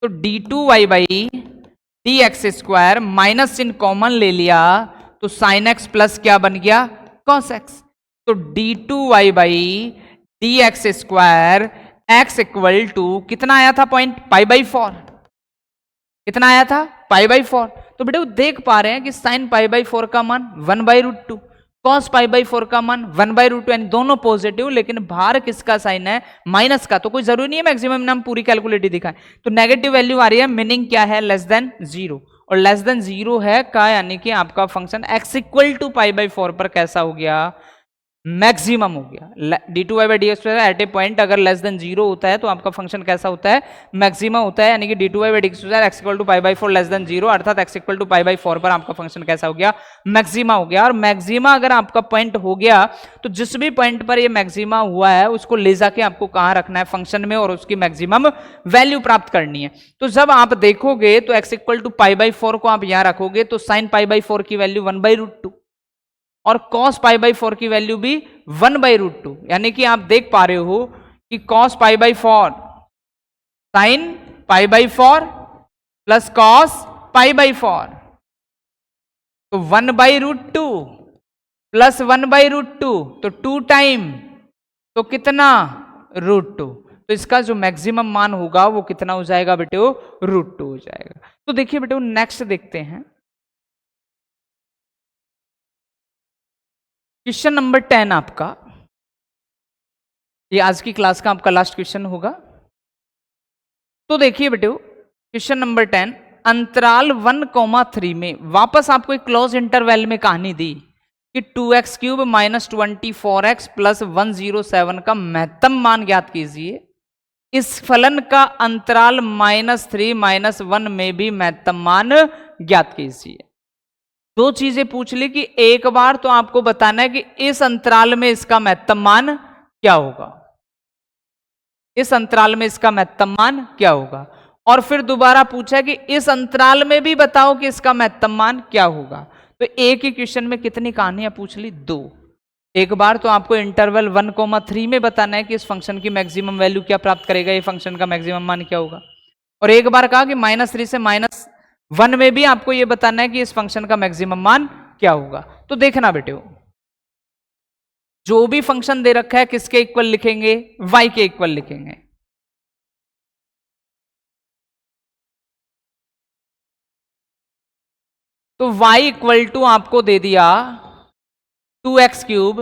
तो d2y/dx² माइनस इन कॉमन ले लिया तो साइन x प्लस क्या बन गया, cos x। तो d2y/dx² x इक्वल टू कितना आया था पॉइंट, π/4। कितना आया था, π/4। तो बेटे देख पा रहे हैं कि साइन π/4 का मान 1/√2, cos π/4 का मान 1/√2, यानी दोनों पॉजिटिव, लेकिन बाहर किसका साइन है, माइनस का। तो कोई जरूरी नहीं है मैक्सिमम नाम पूरी कैलकुलेट दिखाए। तो नेगेटिव वैल्यू आ रही है, मीनिंग क्या है, लेस देन 0। और लेस देन 0 है का, यानी कि आपका फंक्शन x इक्वल टू π/4 पर कैसा हो गया, मैक्सिमम हो गया। d2y/dx एट ए पॉइंट अगर लेस देन 0 होता है तो आपका फंक्शन कैसा होता है, मैक्सिमम होता है। यानी कि d2y/dx x equal to π/4 less than 0, अर्थात x इक्वल टू π/4 पर आपका फंक्शन कैसा हो गया, मैक्सिमा हो गया। और मैक्सिमा अगर आपका पॉइंट हो गया तो जिस भी पॉइंट पर ये मैक्सिमा हुआ है उसको ले जाके आपको कहां रखना है, फंक्शन में, और उसकी मैक्सिमम वैल्यू प्राप्त करनी है। तो जब आप देखोगे तो x इक्वल टू π/4 को आप यहां रखोगे तो साइन π/4 की वैल्यू 1/√2 और cos π/4 की वैल्यू भी 1/√2। यानी कि आप देख पा रहे हो कि cos π/4 sin π/4 प्लस cos π/4, तो 1/√2 प्लस 1/√2, तो 2 टाइम, तो कितना, √2। तो इसका जो मैक्सिमम मान होगा वो कितना हो जाएगा बेटे, √2 हो जाएगा। तो देखिए बेटे नेक्स्ट देखते हैं क्वेश्चन नंबर 10 आपका, ये आज की क्लास का आपका लास्ट क्वेश्चन होगा। तो देखिए बेटे क्वेश्चन नंबर 10, अंतराल 1,3 में वापस आपको एक क्लोज इंटरवल में कहानी दी कि 2x cube minus 24x plus 107 का महत्तम मान ज्ञात कीजिए। इस फलन का अंतराल -3 -1 में भी महत्तम मान ज्ञात कीजिए। दो चीजें पूछ ली कि एक बार तो आपको बताना है कि इस अंतराल में इसका महत्तम मान क्या होगा, इस अंतराल में इसका महत्तम मान क्या होगा, और फिर दोबारा पूछा कि इस अंतराल में भी बताओ कि इसका महत्तम मान क्या होगा। तो एक ही क्वेश्चन में कितनी कहानियां पूछ ली? दो। एक बार तो आपको इंटरवल 1,3 में बताना है कि इस फंक्शन की मैक्सिमम वैल्यू क्या प्राप्त करेगा, ये फंक्शन का मैक्सिमम मान क्या होगा, और एक बार कहा कि -3 से -1 में भी आपको ये बताना है कि इस फंक्शन का मैक्सिमम मान क्या होगा। तो देखना बेटे, जो भी फंक्शन दे रखा है किसके इक्वल लिखेंगे? y के इक्वल लिखेंगे। तो y इक्वल टू आपको दे दिया 2x cube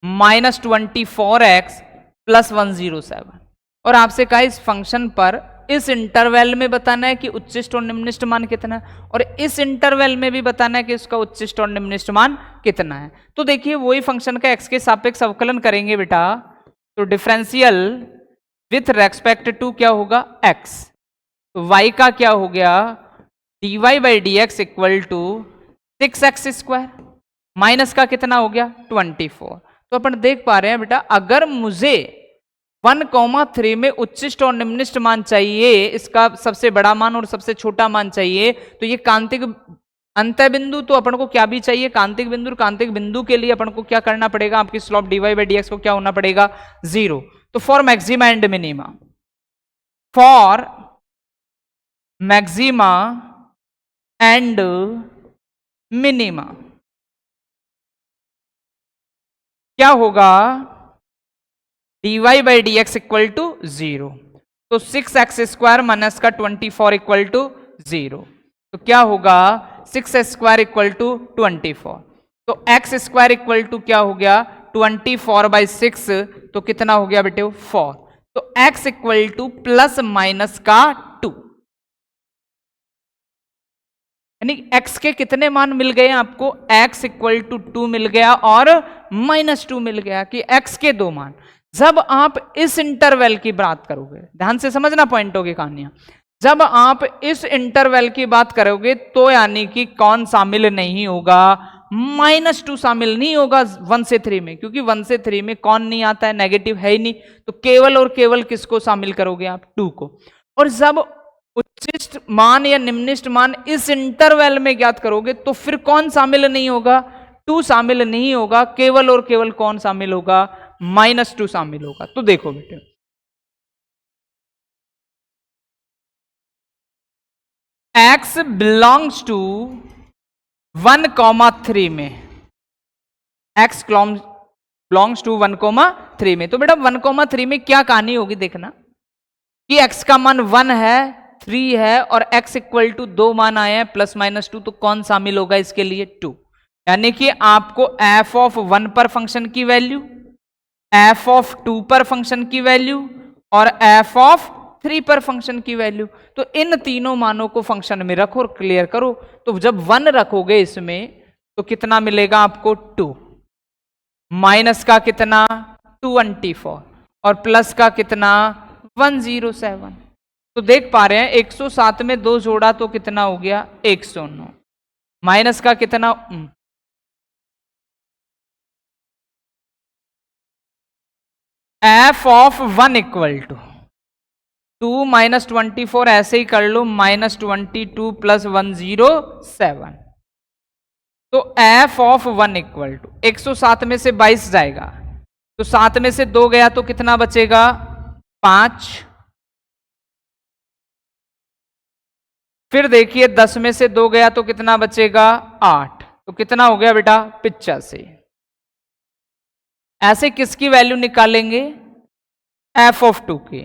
minus 24x plus 107, और आपसे कहा इस फंक्शन पर इस इंटरवल में बताना है कि उच्चिष्ट और निम्निष्ट मान कितना है, और इस इंटरवल में भी बताना है कि इसका उच्चिष्ट और निम्निष्ट मान कितना है। तो देखिए वही फंक्शन का x के सापेक्ष अवकलन करेंगे बेटा, तो डिफरेंशियल विथ रेस्पेक्ट टू क्या होगा? x। तो y का क्या हो गया? dy by D x equal to 6x², minus का कितना हो गया? 24। तो अपन देख पा रहे हैं बेटा, अगर मुझे 1,3 में उच्चिष्ट और निम्निष्ट मान चाहिए, इसका सबसे बड़ा मान और सबसे छोटा मान चाहिए, तो ये कांतिक अंत्य बिंदु तो अपन को क्या भी चाहिए? कांतिक बिंदु। कांतिक बिंदु के लिए अपन को क्या करना पड़ेगा? आपकी slope dy by D x को क्या होना पड़ेगा? 0। तो for maxima and minima, for maxima and minima क्या होगा? dy by D x equal to 0। तो 6x² माइनस का 24 इक्वल टू 0। तो क्या होगा? 6x² equal to 24। तो x² इक्वल टू क्या हो गया? 24/6। तो कितना हो गया बेटे? 4। तो x equal two plus minus का 2, यानी x के कितने मान मिल गए आपको? x इक्वल टू 2 मिल गया और -2 मिल गया, कि x के दो मान। जब आप इस इंटरवल की बात करोगे, ध्यान से समझना पॉइंटों की कहानियां, जब आप इस इंटरवल की बात करोगे तो यानी कि कौन शामिल नहीं होगा? -2 शामिल नहीं होगा 1 से 3 में, क्योंकि 1 से 3 में कौन नहीं आता है? नेगेटिव है ही नहीं। तो केवल और केवल किसको शामिल करोगे आप? 2 को। और जब उच्चिष्ट मान या निम्निष्ट मान इस इंटरवल में ज्ञात करोगे तो फिर कौन शामिल नहीं होगा? 2 शामिल नहीं होगा, केवल और केवल कौन शामिल होगा? -2 शामिल होगा। तो देखो बेटे, x बिलोंग्स टू 1,3 में, x बिलोंग्स टू 1,3 में। तो बेटा 1,3 में क्या कहानी होगी? देखना कि x का मान 1 है, 3 है, और x इक्वल टू 2 मान आए हैं +-2, तो कौन शामिल होगा इसके लिए? 2। यानी कि आपको f(1) पर फंक्शन की वैल्यू, f(2) पर फंक्शन की वैल्यू और f(3) पर फंक्शन की वैल्यू, तो इन तीनों मानों को फंक्शन में रखो और क्लियर करो। तो जब 1 रखोगे इसमें तो कितना मिलेगा आपको? 2। माइनस का कितना? 24, और प्लस का कितना? 107। तो देख पा रहे हैं 107 में 2 जोड़ा तो कितना हो गया? 109। माइनस का कितना? f(1) इक्वल टू 2 - 24, ऐसे ही कर लो, -22 प्लस 107। तो f(1) इक्वल टू 107 में से 22 जाएगा, तो 7 में से 2 गया तो कितना बचेगा? 5। फिर देखिए 10 में से 2 गया तो कितना बचेगा? 8। तो कितना हो गया बेटा? 85। ऐसे किसकी वैल्यू निकालेंगे? f(2) की।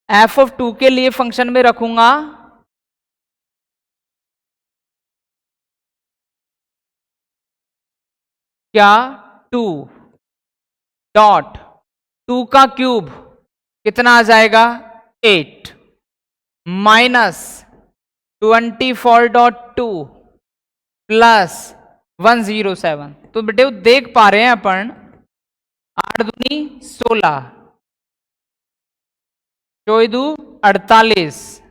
f(2) के लिए फंक्शन में रखूंगा क्या? 2 डॉट 2 का क्यूब कितना आ जाएगा? 8 माइनस 24.2 +107। तो बेटे देख पा रहे हैं अपन 8 दूनी 16, 24 दू 48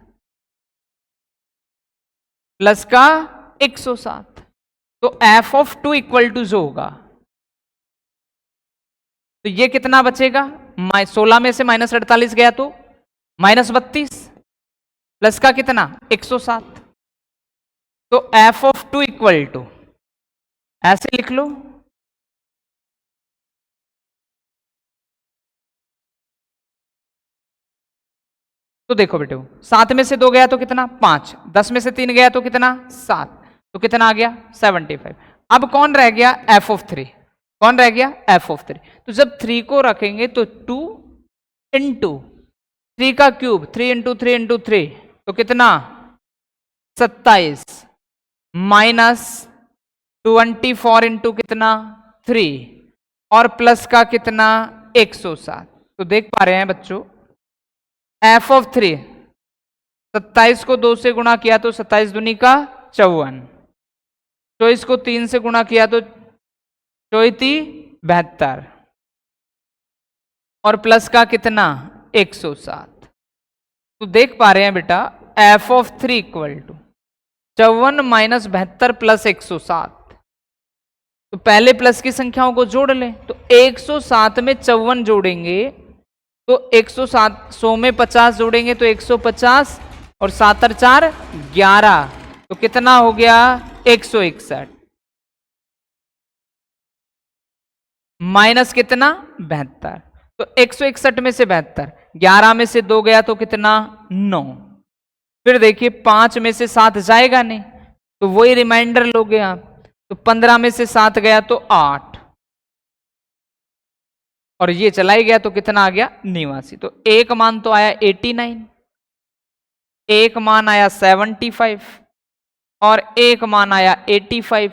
प्लस का 107। तो f(2) इक्वल टू जो होगा, तो ये कितना बचेगा, 16 में से -48 गया तो -32 प्लस का कितना 107। तो f(2) इक्वल टू ऐसे लिख लो, तो देखो बेटे 7 में से 2 गया तो कितना 5, 10 में से 3 गया तो कितना 7, तो कितना आ गया 75। अब कौन रह गया f(3), कौन रह गया f(3). तो जब 3 को रखेंगे तो 2 इंटू 3 का क्यूब, 3 इंटू 3 इंटू 3, तो कितना 27 -24 इंटू कितना 3 और प्लस का कितना 107। तो देख पा रहे हैं बच्चों f(3), 27 को 2 से गुणा किया तो 27 दूनी का 54, 24 को 3 से गुणा किया तो 72 और प्लस का कितना 107। तो देख पा रहे हैं बेटा f(3) इक्वल टू 54 - 72 प्लस 107। तो पहले प्लस की संख्याओं को जोड़ लें, तो 107 में 54 जोड़ेंगे तो 107, 100 में 50 जोड़ेंगे तो 150 और 7 और 4 11, तो कितना हो गया 161 माइनस कितना 72। तो 161 में से 72, 11 में से 2 गया तो कितना 9, फिर देखिए 5 में से 7 जाएगा नहीं तो वही रिमाइंडर लोगे आप, तो 15 में से 7 गया तो 8 और ये चला ही गया तो कितना आ गया 89। तो एक मान तो आया 89, एक मान आया 75 और एक मान आया 85।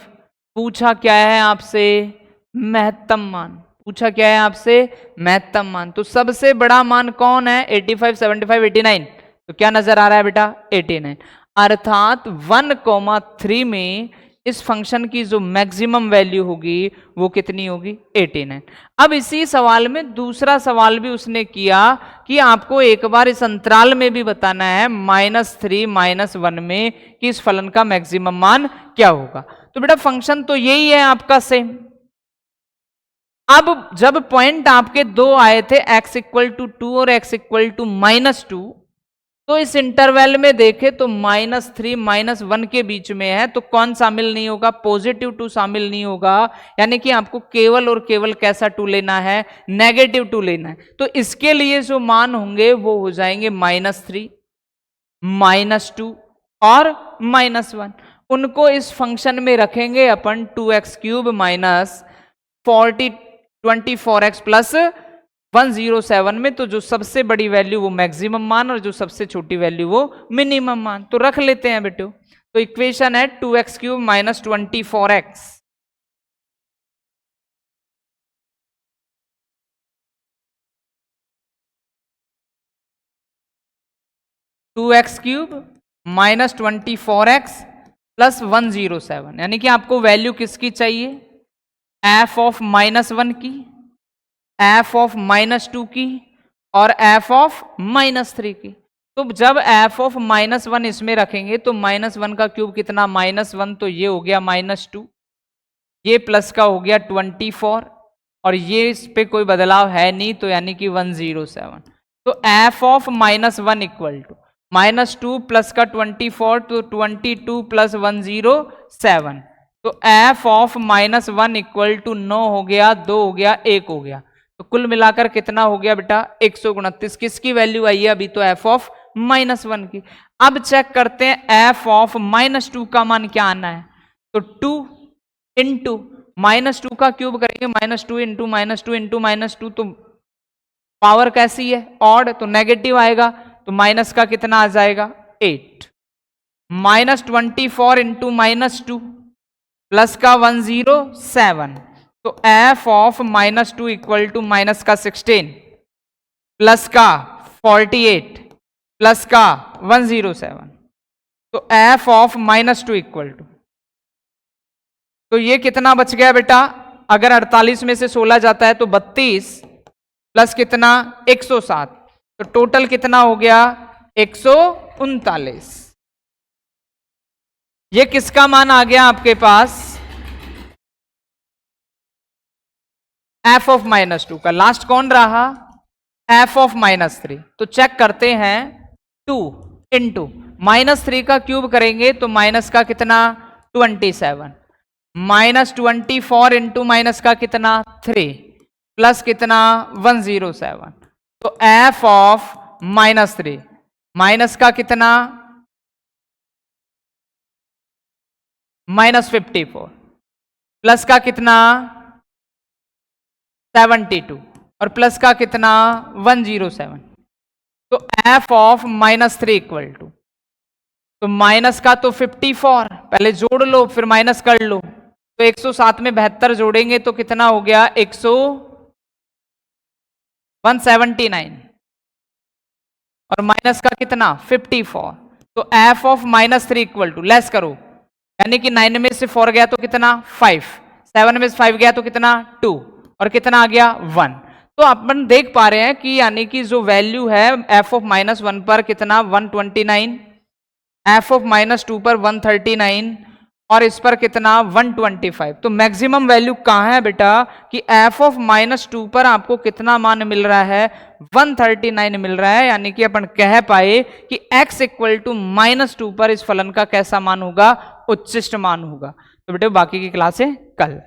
पूछा क्या है आपसे महत्तम मान, पूछा क्या है आपसे महत्तम मान। तो सबसे बड़ा मान कौन है 85, 75, 89, तो क्या नजर आ रहा है बेटा 89। अर्थात 1,3 में इस फंक्शन की जो मैक्सिमम वैल्यू होगी वो कितनी होगी 89। अब इसी सवाल में दूसरा सवाल भी उसने किया कि आपको एक बार इस अंतराल में भी बताना है -3 -1 में कि इस फलन का मैक्सिमम मान क्या होगा। तो बेटा फंक्शन तो यही है आपका सेम। अब जब पॉइंट आपके दो आए थे x इक्वल टू 2 और x इक्वल टू -2, तो इस इंटरवल में देखे तो -3 -1 के बीच में है, तो कौन शामिल नहीं होगा +2 शामिल नहीं होगा, यानी कि आपको केवल और केवल कैसा 2 लेना है -2 लेना है। तो इसके लिए जो मान होंगे वो हो जाएंगे -3 -2 और -1। उनको इस फंक्शन में रखेंगे अपन 2x³ -24x प्लस 107 में, तो जो सबसे बड़ी वैल्यू वो मैक्सिमम मान और जो सबसे छोटी वैल्यू वो मिनिमम मान। तो रख लेते हैं बेटो, तो इक्वेशन है 2x³ -24x 2x³ -24x plus 107, यानी कि आपको वैल्यू किसकी चाहिए f(-1) की, f(-2) की और f(-3) की। तो जब f(-1) इसमें रखेंगे तो -1 का क्यूब कितना -1, तो ये हो गया -2, ये प्लस का हो गया 24 और ये इस पे कोई बदलाव है नहीं, तो यानी कि 107। तो f(-1) इक्वल टू -2 प्लस का 24, तो 22 प्लस 107। तो f(-1) इक्वल टू 9 हो गया, 2 हो गया, 1 हो गया। तो कुल मिलाकर कितना हो गया बेटा 129। किसकी वैल्यू आई है अभी तो f(-1) की। अब चेक करते हैं f(-2) का मान क्या आना है, तो 2 इंटू -2 का क्यूब करेंगे, -2 इंटू -2 इंटू -2, तो पावर कैसी है ऑड, तो नेगेटिव आएगा, तो माइनस का कितना आ जाएगा 8, -24 इंटू -2 प्लस का 107, तो f(-2) इक्वल टू माइनस का 16 प्लस का 48 प्लस का 107, तो f(-2) इक्वल टू तो ये कितना बच गया बेटा, अगर 48 में से 16 जाता है तो 32 प्लस कितना 107, तो टोटल कितना हो गया 139। ये किसका मान आ गया आपके पास, f ऑफ -2 का। लास्ट कौन रहा, f ऑफ -3। तो चेक करते हैं, 2 इंटू -3 का क्यूब करेंगे तो माइनस का कितना 27, -24 इंटू माइनस का कितना 3 प्लस कितना 107। तो f ऑफ -3 माइनस का कितना -54 प्लस का कितना 72 और प्लस का कितना 107। तो f ऑफ -3 इक्वल टू, तो माइनस का तो 54 पहले जोड़ लो फिर माइनस कर लो, तो 107 में 72 जोड़ेंगे तो कितना हो गया 179 और माइनस का कितना 54। तो f of -3 equal to, less करो, यानी कि 9 में से 4 गया तो कितना 5, 7 में से 5 गया तो कितना 2 और कितना आ गया 1। तो अपन देख पा रहे हैं कि यानी कि जो वैल्यू है f ऑफ -1 पर कितना 129, f ऑफ -2 पर 139 और इस पर कितना 125। तो मैक्सिमम वैल्यू कहां है बेटा कि f ऑफ -2 पर आपको कितना मान मिल रहा है 139 मिल रहा है, यानी कि अपन कह पाए कि x इक्वल टू -2 पर इस फलन का कैसा मान होगा, उच्चिष्ट मान होगा। तो बेटे बाकी की क्लास है कल।